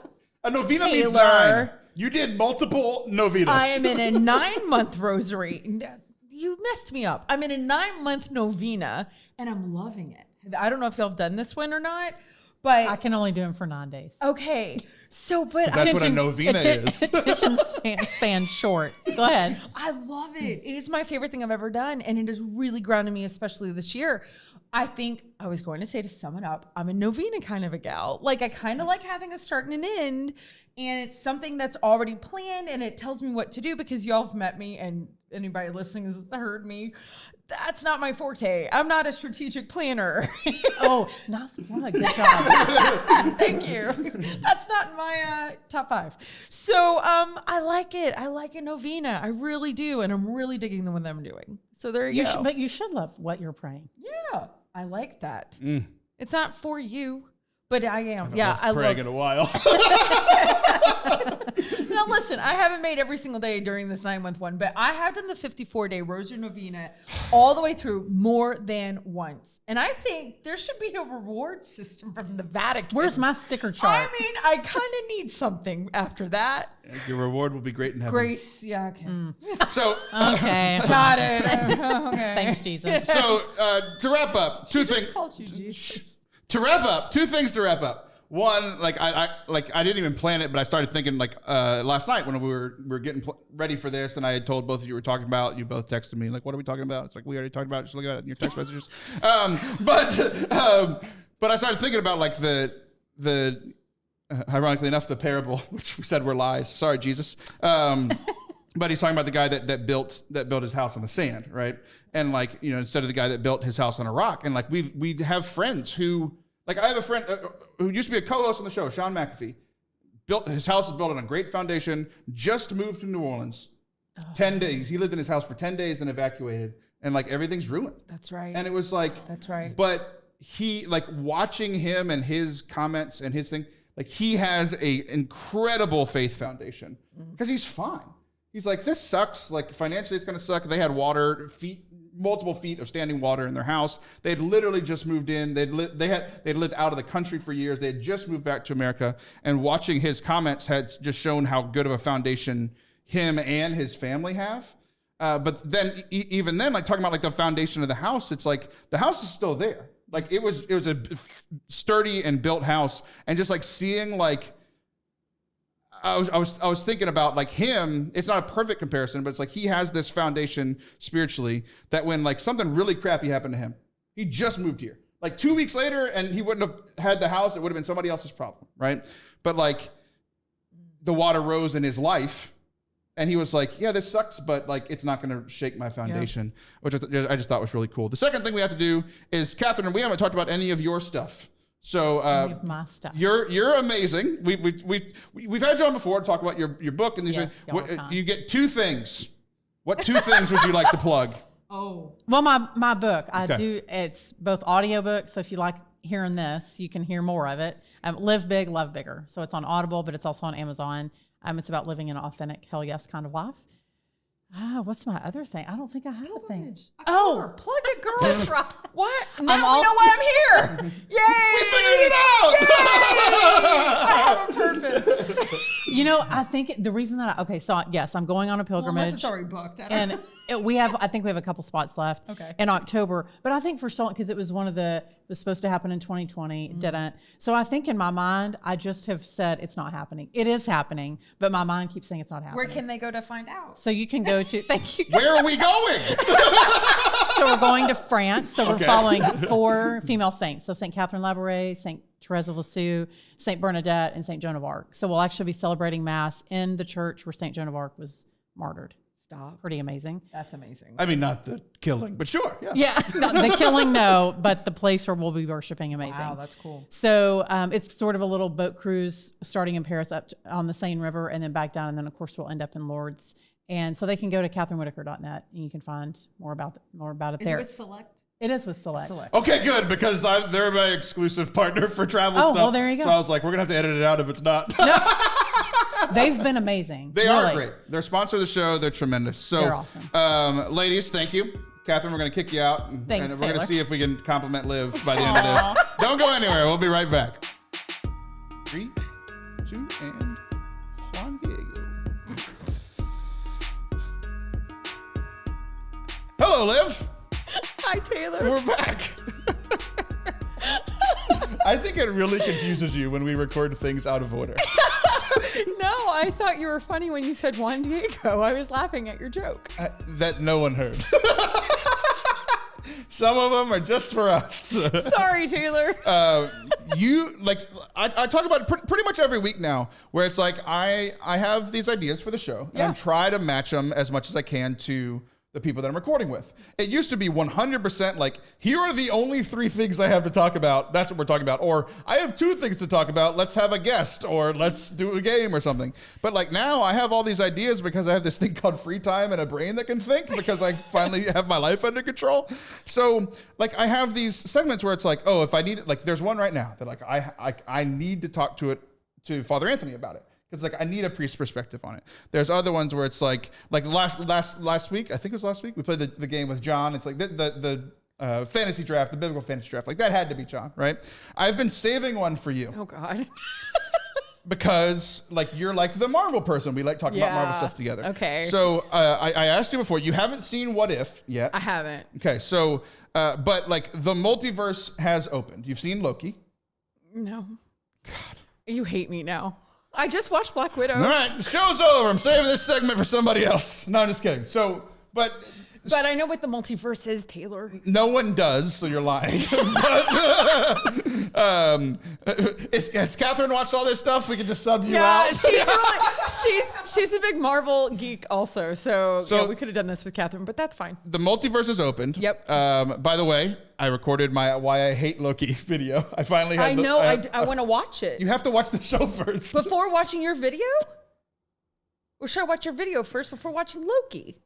A novena means Taylor, 9. You did multiple novenas. I am in a 9-month rosary. You messed me up. I'm in a 9-month novena and I'm loving it. I don't know if y'all have done this one or not, but I can only do them for 9 days. okay. So, but That's what a novena is. Attention span short. Go ahead. I love it. It is my favorite thing I've ever done. And it has really grounded me, especially this year. I think I was going to say, to sum it up, I'm a novena kind of a gal. Like I kind of like having a start and an end. And it's something that's already planned and it tells me what to do because y'all have met me and anybody listening has heard me. That's not my forte. I'm not a strategic planner. Oh, nice plug. Good job. Thank you. That's not in my top 5. So I like it. I like a novena. I really do. And I'm really digging the one that I'm doing. So there you go. But you should love what you're praying. Yeah, I like that. It's not for you, but I am. Yeah, I praying love. in a while. Now listen, I haven't made every single day during this 9-month one, but I have done the 54-day Rosary Novena all the way through more than once. And I think there should be a reward system from the Vatican. Where's my sticker chart? I mean, I kind of need something after that. Your reward will be great in heaven. Grace, yeah, okay. So, Okay. Got it. Okay. Thanks, Jesus. so to wrap up, two things. Called you Jesus. To wrap up, 2 things to wrap up. One, like I didn't even plan it, but I started thinking like last night when we were getting ready for this, and I had told both of you were talking about. You both texted me like, "What are we talking about?" It's like we already talked about it. Just look at it in your text messages. But I started thinking about like the ironically enough the parable which we said were lies. Sorry, Jesus. But he's talking about the guy that built his house on the sand, right? And like, you know, instead of the guy that built his house on a rock. And like we have friends who, like I have a friend who used to be a co-host on the show, Sean McAfee. His house is built on a great foundation, just moved to New Orleans. 10 days. He lived in his house for 10 days and evacuated. And like everything's ruined. That's right. And it was like, That's right. But he, like watching him and his comments and his thing, like he has a incredible faith foundation because he's fine. He's like, this sucks. Like financially, it's going to suck. They had multiple feet of standing water in their house. They had literally just moved in. They'd lived out of the country for years. They had just moved back to America. And watching his comments had just shown how good of a foundation him and his family have. But then even then, like talking about like the foundation of the house, it's like the house is still there. Like it was a sturdy and built house, and just like seeing like. I was thinking about like him. It's not a perfect comparison, but it's like he has this foundation spiritually that when like something really crappy happened to him, he just moved here. Like 2 weeks later, and he wouldn't have had the house. It would have been somebody else's problem, right? But like the water rose in his life, and he was like, "Yeah, this sucks, but like it's not going to shake my foundation," which I just thought was really cool. The second thing we have to do is, Kathryn, we haven't talked about any of your stuff. So My stuff. you're amazing. We've had you on before to talk about your book, and these Yes, y'all are kind. you get 2 things. What 2 things would you like to plug? Oh. Well, my book, Okay. it's both audiobook. So if you like hearing this, you can hear more of it. Live Big, Love Bigger. So it's on Audible, but it's also on Amazon. It's about living an authentic, hell yes kind of life. What's my other thing? I don't think I have a thing. Oh, plug it, girl. That's right. What? Now I'm we know also- why I'm here. Yay! We figured it out. I have a purpose. You know, I think the reason that yes, I'm going on a pilgrimage. Unless it's already booked. I don't know. And I think we have a couple spots left Okay. in October. But I think for so, because it was it was supposed to happen in 2020, it didn't. So I think in my mind, I just have said it's not happening. It is happening, but my mind keeps saying it's not happening. Where can they go to find out? So you can go to, thank you. Where are we going? So we're going to France. So we're Okay. following 4 female saints. So St. Catherine Labouré, St. Therese of Lisieux, St. Bernadette, and St. Joan of Arc. So we'll actually be celebrating Mass in the church where St. Joan of Arc was martyred. Stop. Pretty amazing. That's amazing. I mean, not the killing, but sure. Yeah. Yeah, no, the killing, no, but the place where we'll be worshiping, amazing. Wow, that's cool. So it's sort of a little boat cruise starting in Paris up on the Seine River and then back down. And then, of course, we'll end up in Lourdes. And so they can go to KathrynWhitaker.net and you can find more about it there. Is it with Select? It is with Select. Okay, good, because they're my exclusive partner for travel stuff. Well, there you go. So I was like, we're going to have to edit it out if it's not. They've been amazing. They are great. They're sponsor of the show. They're tremendous. So, they're awesome. Ladies, thank you. Kathryn, we're going to kick you out. Thanks, and we're going to Taylor. see if we can compliment Liv by the end of this. Don't go anywhere. We'll be right back. 3, 2, and Juan Diego. Hello, Liv. Hi, Taylor. We're back. I think it really confuses you when we record things out of order. No, I thought you were funny when you said Juan Diego. I was laughing at your joke. That no one heard. Some of them are just for us. Sorry, Taylor. I talk about it pretty much every week now, where it's like I have these ideas for the show and I try to match them as much as I can to the people that I'm recording with. It used to be 100% like, here are the only 3 things I have to talk about. That's what we're talking about. Or I have 2 things to talk about. Let's have a guest or let's do a game or something. But like now I have all these ideas because I have this thing called free time and a brain that can think because I finally have my life under control. So like I have these segments where it's like, oh, if I need it, like there's one right now that like I need to talk to Father Anthony about it. It's like, I need a priest's perspective on it. There's other ones where it's like last week, I think it was last week, we played the game with John. It's like the fantasy draft, the biblical fantasy draft. Like that had to be John, right? I've been saving one for you. Oh, God. Because like you're like the Marvel person. We like talking about Marvel stuff together. Okay. So I asked you before, you haven't seen What If yet. I haven't. Okay, so, but like the multiverse has opened. You've seen Loki. No. God. You hate me now. I just watched Black Widow. All right, the show's over. I'm saving this segment for somebody else. No, I'm just kidding. So, but I know what the multiverse is, Taylor. no one does, so you're lying. Has Kathryn watched all this stuff? We can just sub you out. She's a big Marvel geek also. So yeah, we could have done this with Kathryn, but that's fine. The multiverse is opened. Yep. By the way, I recorded my Why I Hate Loki video. I finally had I want to watch it. You have to watch the show first. Before watching your video? Or should I watch your video first before watching Loki?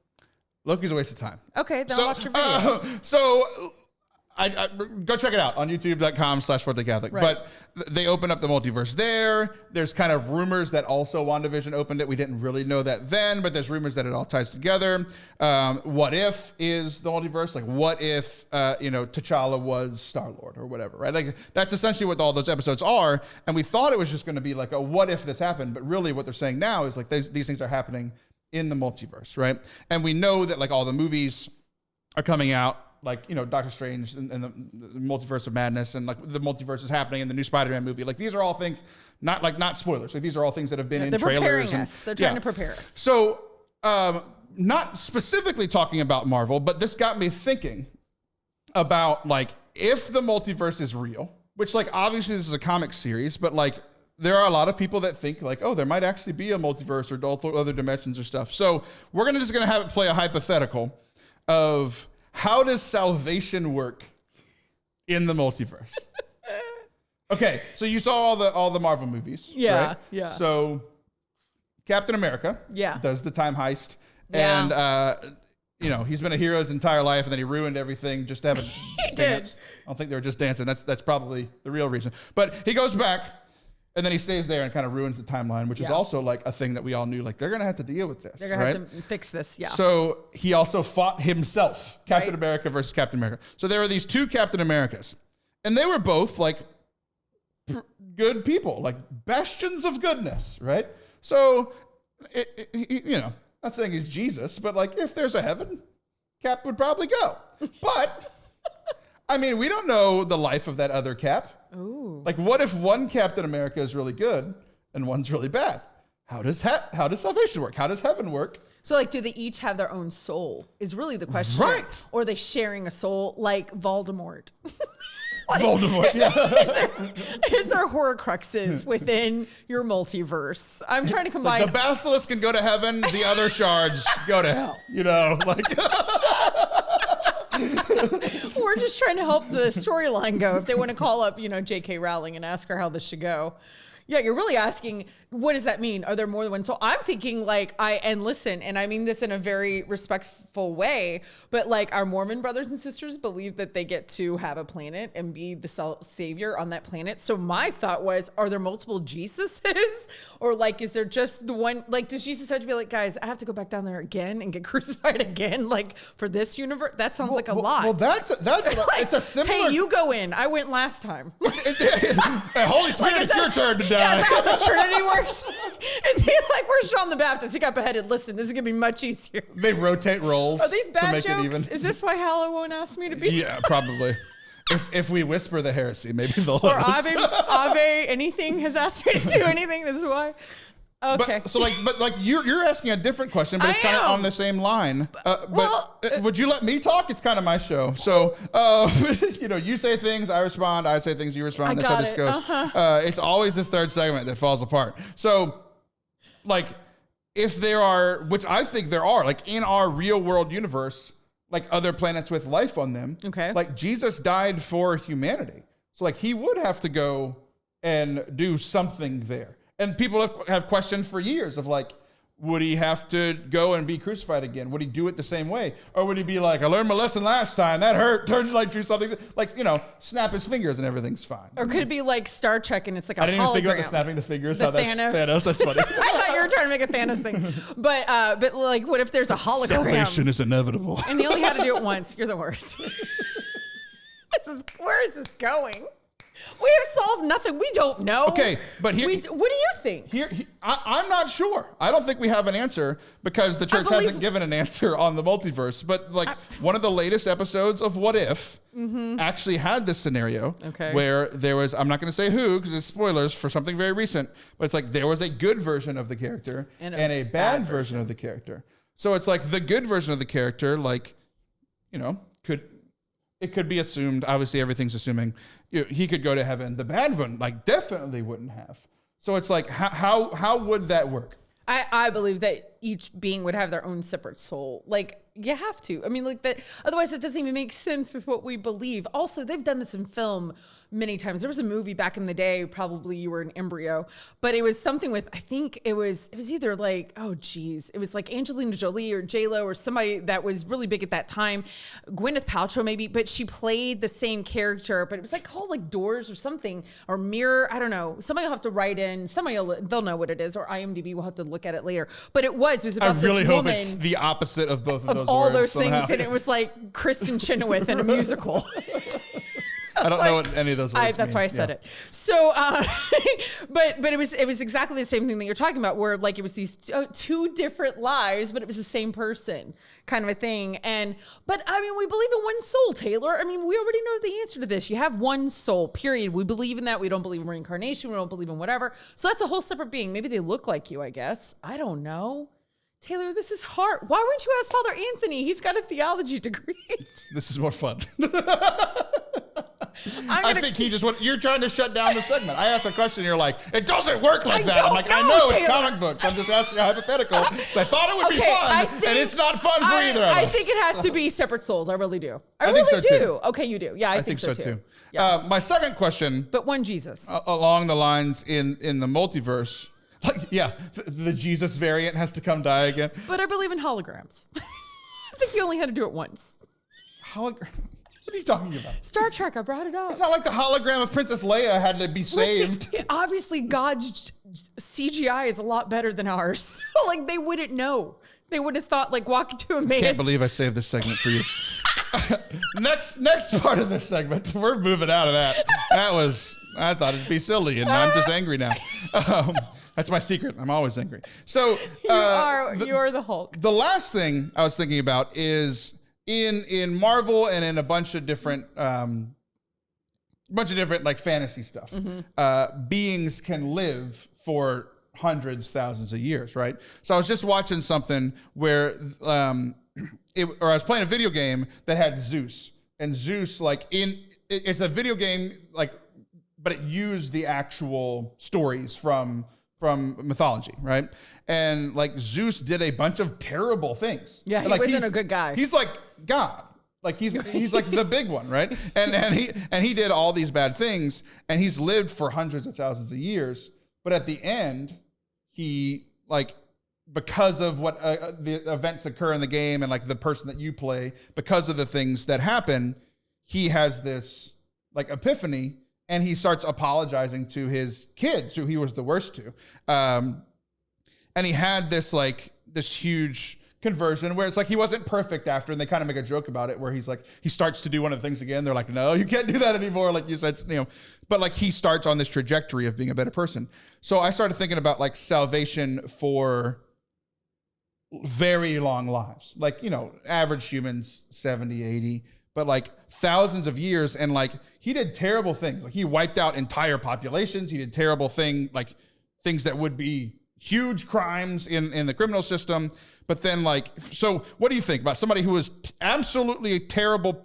Loki's a waste of time. Okay, then I'll watch your video. I go check it out on youtube.com/Forte Catholic. Right. But they open up the multiverse there. There's kind of rumors that also WandaVision opened it. We didn't really know that then, but there's rumors that it all ties together. What if is the multiverse? Like, what if T'Challa was Star-Lord or whatever, right? Like, that's essentially what all those episodes are. And we thought it was just going to be like a what if this happened, but really what they're saying now is like these things are happening in the multiverse, right? And we know that like all the movies are coming out, like, Doctor Strange and the Multiverse of Madness, and like the multiverse is happening in the new Spider-Man movie. Like these are all things, not spoilers. Like these are all things that have been in trailers. They're trying to prepare us. So, not specifically talking about Marvel, but this got me thinking about like if the multiverse is real, which like obviously this is a comic series, but like there are a lot of people that think like, oh, there might actually be a multiverse or other dimensions or stuff. So we're just gonna have it play a hypothetical of how does salvation work in the multiverse? Okay, so you saw all the Marvel movies, yeah, right? Yeah. So Captain America, does the time heist, and he's been a hero his entire life, and then he ruined everything just to have a dance. I don't think they were just dancing. That's probably the real reason. But he goes back. And then he stays there and kind of ruins the timeline, which is also like a thing that we all knew. Like they're going to have to deal with this. They're going to have to fix this. Yeah. So he also fought himself, Captain America versus Captain America. So there were these 2 Captain Americas, and they were both like good people, like bastions of goodness, right? So, not saying he's Jesus, but like if there's a heaven, Cap would probably go. But I mean, we don't know the life of that other Cap. Ooh. Like, what if one Captain America is really good and one's really bad? How does salvation work? How does heaven work? So, like, do they each have their own soul? Is really the question, right? Or are they sharing a soul like Voldemort? Voldemort. Is there Horcruxes within your multiverse? I'm trying to combine. The basilisk can go to heaven. The other shards go to hell. You know, like. We're just trying to help the storyline go. If they want to call up, J.K. Rowling and ask her how this should go. Yeah, you're really asking, what does that mean? Are there more than one? So I'm thinking and listen, and I mean this in a very respectful way, but like our Mormon brothers and sisters believe that they get to have a planet and be the savior on that planet. So my thought was, are there multiple Jesuses? Or like, is there just the one, like, does Jesus have to be like, guys, I have to go back down there again and get crucified again? Like for this universe, that sounds like a lot. Well, that's it's a similar. Hey, you go in. I went last time. Hey, Holy Spirit, it's your turn to die. Yeah, is that how the Trinity works? Is he like, where's John the Baptist? He got beheaded. Listen, this is going to be much easier. They rotate roles. Are these bad to make jokes? It even. Is this why Hallow won't ask me to be? Yeah, probably. If we whisper the heresy, maybe they'll Or let us. Ave anything has asked me to do anything. This is why. Okay. But you're asking a different question, but it's kind of on the same line. Would you let me talk? It's kind of my show. So, you say things, I respond. I say things, you respond. That's how this goes. It's always this third segment that falls apart. So, like, if there are, which I think there are, like in our real world universe, like other planets with life on them. Okay. Like Jesus died for humanity. So like he would have to go and do something there. And people have questioned for years of like, would he have to go and be crucified again? Would he do it the same way? Or would he be like, I learned my lesson last time. That hurt. Turn like do something. Like, snap his fingers and everything's fine. Or could it be like Star Trek and it's like a hologram? I didn't even think about the snapping the fingers. The That's Thanos. That's funny. I thought you were trying to make a Thanos thing. But like, what if there's a hologram? Salvation is inevitable. And you only had to do it once. You're the worst. Where is this going? We have solved nothing. We don't know. Okay, but here, what do you think? I'm not sure. I don't think we have an answer because the church hasn't given an answer on the multiverse. But like one of the latest episodes of What If actually had this scenario where there was, I'm not going to say who because it's spoilers for something very recent, but it's like there was a good version of the character and a bad version of the character. So it's like the good version of the character, like, it could be assumed, obviously everything's assuming, he could go to heaven. The bad one, like, definitely wouldn't have. So it's like, how would that work? I believe that each being would have their own separate soul. Like, you have to. I mean, like that. Otherwise, it doesn't even make sense with what we believe. Also, they've done this in film many times. There was a movie back in the day, probably you were an embryo, but it was something with, I think it was either like, it was like Angelina Jolie or J-Lo or somebody that was really big at that time. Gwyneth Paltrow maybe, but she played the same character, but it was like called like Doors or something, or Mirror. I don't know. Somebody will have to write in, they'll know what it is, or IMDb will have to look at it later. But it was about this woman. I really hope it's the opposite of both of those all words those somehow. things, and it was like Kristen Chenoweth in a musical. I don't know what any of those words mean. That's why I said it. So, but it was exactly the same thing that you're talking about, where like it was these two different lives, but it was the same person, kind of a thing. But I mean, we believe in one soul, Taylor. I mean, we already know the answer to this. You have one soul, period. We believe in that. We don't believe in reincarnation. We don't believe in whatever. So that's a whole separate being. Maybe they look like you, I guess. I don't know. Taylor, this is hard. Why wouldn't you ask Father Anthony? He's got a theology degree. This is more fun. I think you're trying to shut down the segment. I ask a question, you're like, it doesn't work like that. I'm like, I know, it's comic books. I'm just asking a hypothetical. So I thought it would be fun, and it's not fun for either of us. I think it has to be separate souls. I really do. I really think so do. Too. Okay, you do. Yeah, I think so too. Yeah. My second question. But one Jesus. Along the lines in the multiverse. Like, the Jesus variant has to come die again. But I believe in holograms. I think you only had to do it once. What are you talking about? Star Trek, I brought it up. It's not like the hologram of Princess Leia had to be saved. Listen, obviously, God's CGI is a lot better than ours. So, like, they wouldn't know. They would have thought, like, walking to Emmaus. I can't believe I saved this segment for you. Next part of this segment, we're moving out of that. I thought it'd be silly, and I'm just angry now. That's my secret. I'm always angry. So you are the Hulk. The last thing I was thinking about is in Marvel and in a bunch of different like fantasy stuff. Beings can live for hundreds, thousands of years, right? So I was just watching something where I was playing a video game that had Zeus, and Zeus, like it's a video game, like, but it used the actual stories from mythology, right? And like Zeus did a bunch of terrible things. Yeah, he like, wasn't a good guy. He's like God. Like he's like the big one, right? And he did all these bad things, and he's lived for hundreds of thousands of years. But at the end, he like, because of what the events occur in the game and like the person that you play, because of the things that happen, he has this like epiphany, and he starts apologizing to his kids, who he was the worst to. And he had this huge conversion where it's like he wasn't perfect after, and they kind of make a joke about it, where he's like, he starts to do one of the things again. They're like, no, you can't do that anymore. Like you said, but like he starts on this trajectory of being a better person. So I started thinking about like salvation for very long lives, like, average humans, 70, 80, but like thousands of years. And like, he did terrible things. Like he wiped out entire populations. He did terrible things that would be huge crimes in the criminal system. But then like, so what do you think about somebody who was absolutely a terrible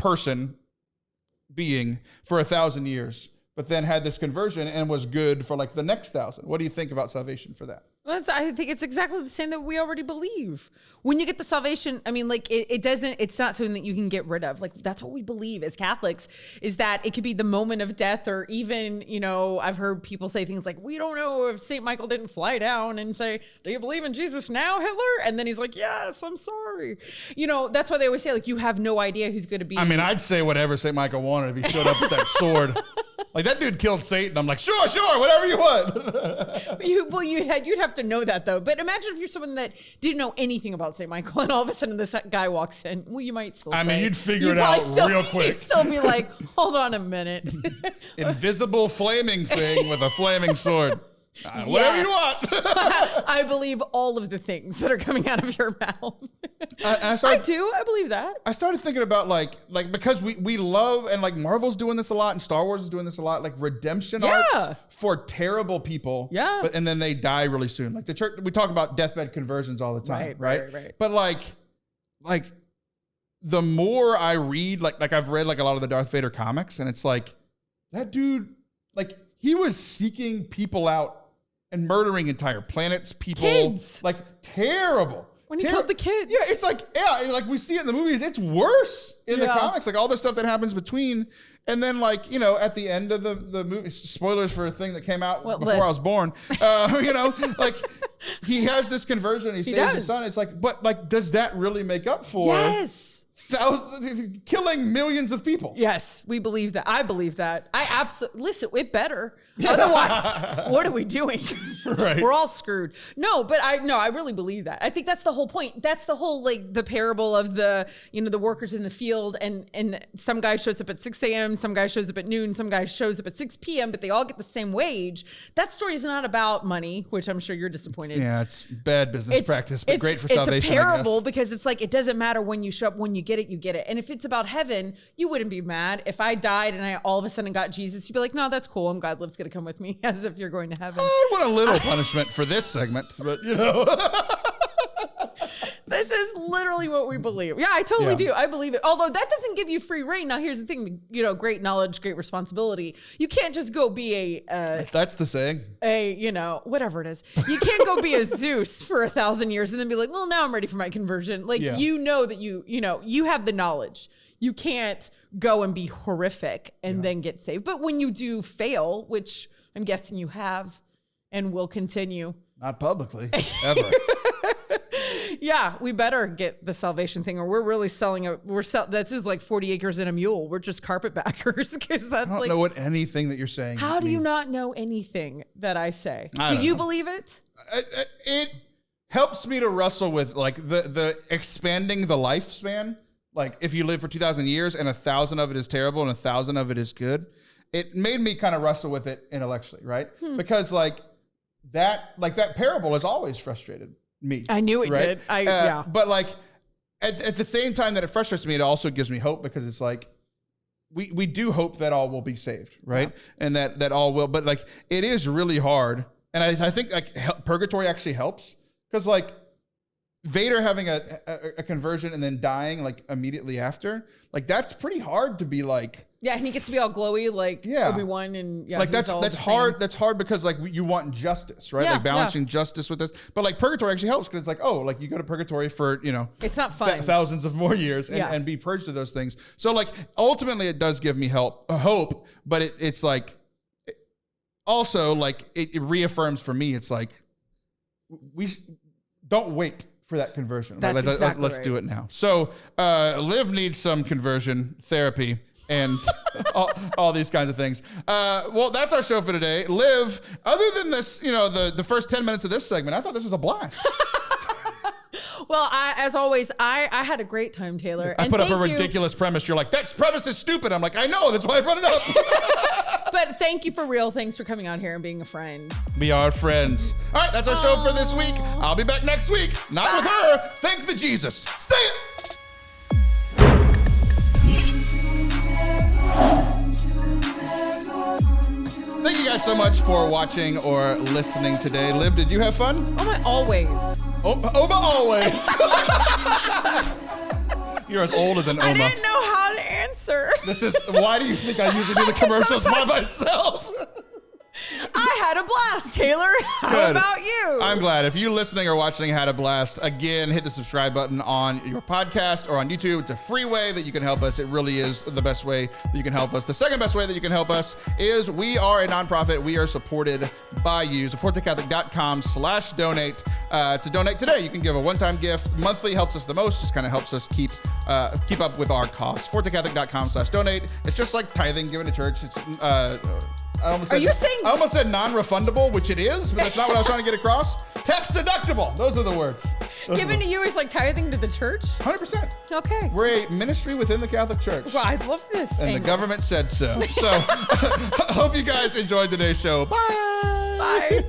being for 1,000 years, but then had this conversion and was good for like the next 1,000? What do you think about salvation for that? Well, I think it's exactly the same that we already believe. When you get the salvation, I mean, like it's not something that you can get rid of. Like that's what we believe as Catholics, is that it could be the moment of death, or even, I've heard people say things like, we don't know if St. Michael didn't fly down and say, do you believe in Jesus now, Hitler? And then he's like, yes, I'm sorry. That's why they always say, like, you have no idea who's going to be. I mean, I'd say whatever St. Michael wanted if he showed up with that sword. Like that dude killed Satan. I'm like, sure, whatever you want. You'd have to know that though. But imagine if you're someone that didn't know anything about St. Michael, and all of a sudden this guy walks in. Well, you might still. You'd figure it out real quick. You'd still be like, hold on a minute. Invisible flaming thing with a flaming sword. Whatever you want. I believe all of the things that are coming out of your mouth. I do. I believe that. I started thinking about like because we love, and like Marvel's doing this a lot and Star Wars is doing this a lot, like redemption arcs for terrible people. Yeah. And then they die really soon. Like the church, we talk about deathbed conversions all the time, right? But like the more I read, like I've read like a lot of the Darth Vader comics, and it's like that dude, like he was seeking people out and murdering entire planets, kids. Like terrible. When he killed the kids. Yeah, it's like, like we see it in the movies. It's worse in the comics, like all the stuff that happens between. And then like, at the end of the movie, spoilers for a thing that came out before I was born, like he has this conversion, he saves his son. It's like, but like, does that really make up for killing millions of people? Yes, we believe that. I believe that. I absolutely, listen, it better. Otherwise, what are we doing? Right. We're all screwed. No, but I really believe that. I think that's the whole point. That's the whole, like the parable of the workers in the field, and some guy shows up at 6 a.m., some guy shows up at noon, some guy shows up at 6 p.m., but they all get the same wage. That story is not about money, which I'm sure you're disappointed. Yeah, it's bad business practice, but great for salvation. It's a parable because it's like, it doesn't matter when you show up, when you get it, you get it. And if it's about heaven, you wouldn't be mad. If I died and I all of a sudden got Jesus, you'd be like, no, that's cool. I'm glad Liv's going to come with me, as if you're going to heaven. I want a little punishment for this segment, but This is literally what we believe. Yeah, I totally do. I believe it. Although that doesn't give you free reign. Now, here's the thing, great knowledge, great responsibility. You can't just go be that's the saying. Whatever it is. You can't go be a Zeus for 1,000 years and then be like, well, now I'm ready for my conversion. Like, that you have the knowledge. You can't go and be horrific and then get saved. But when you do fail, which I'm guessing you have and will continue. Not publicly, ever. Yeah, we better get the salvation thing, or we're really selling that's just like 40 acres and a mule. We're just carpetbaggers, because that's I don't know what anything that you're saying. How do you not know anything that I say? Do you believe it? It helps me to wrestle with like the expanding the lifespan. Like if you live for 2,000 years and 1,000 of it is terrible and 1,000 of it is good, it made me kind of wrestle with it intellectually, right? Because like that parable has always frustrated me. I knew it did. But like at the same time that it frustrates me, it also gives me hope, because it's like we do hope that all will be saved, right? Yeah. And that all will. But like it is really hard, and I think like purgatory actually helps, because like Vader having a conversion and then dying like immediately after, like that's pretty hard to be like. Yeah, and he gets to be all glowy like Obi-Wan, and like that's hard. That's hard because like you want justice, right? Like balancing justice with this. But like purgatory actually helps because it's like, oh, like you go to purgatory for it's not fun, thousands of more years and be purged of those things. So like ultimately it does give me hope, but it's like also like it reaffirms for me. It's like don't wait for that conversion. That's exactly let's do it now. So Liv needs some conversion therapy and all these kinds of things. Well, that's our show for today. Liv, other than this, the first 10 minutes of this segment, I thought this was a blast. Well, as always, I had a great time, Taylor. I put up a ridiculous premise. You're like, that premise is stupid. I'm like, I know. That's why I brought it up. But thank you for real. Thanks for coming on here and being a friend. We are friends. All right, that's our show for this week. I'll be back next week. Not with her. Thank the Jesus. Say it. Thank you guys so much for watching or listening today. Liv, did you have fun? Oh my, always. Oma always. You're as old as an Oma. I didn't know how to answer. Why do you think I usually do the commercials by myself? I had a blast, Taylor. How about you? I'm glad. If you listening or watching had a blast, again, hit the subscribe button on your podcast or on YouTube. It's a free way that you can help us. It really is the best way that you can help us. The second best way that you can help us is we are a nonprofit. We are supported by you. So ForteCatholic.com/donate. To donate today, you can give a one-time gift. Monthly helps us the most. Just kind of helps us keep up with our costs. ForteCatholic.com/donate. It's just like tithing, giving to church. It's I almost said non-refundable, which it is, but that's not what I was trying to get across. Tax deductible. Those are the words. Given to you is like tithing to the church? 100%. Okay. We're a ministry within the Catholic Church. Well, I love this. And the government said so. So hope you guys enjoyed today's show. Bye. Bye.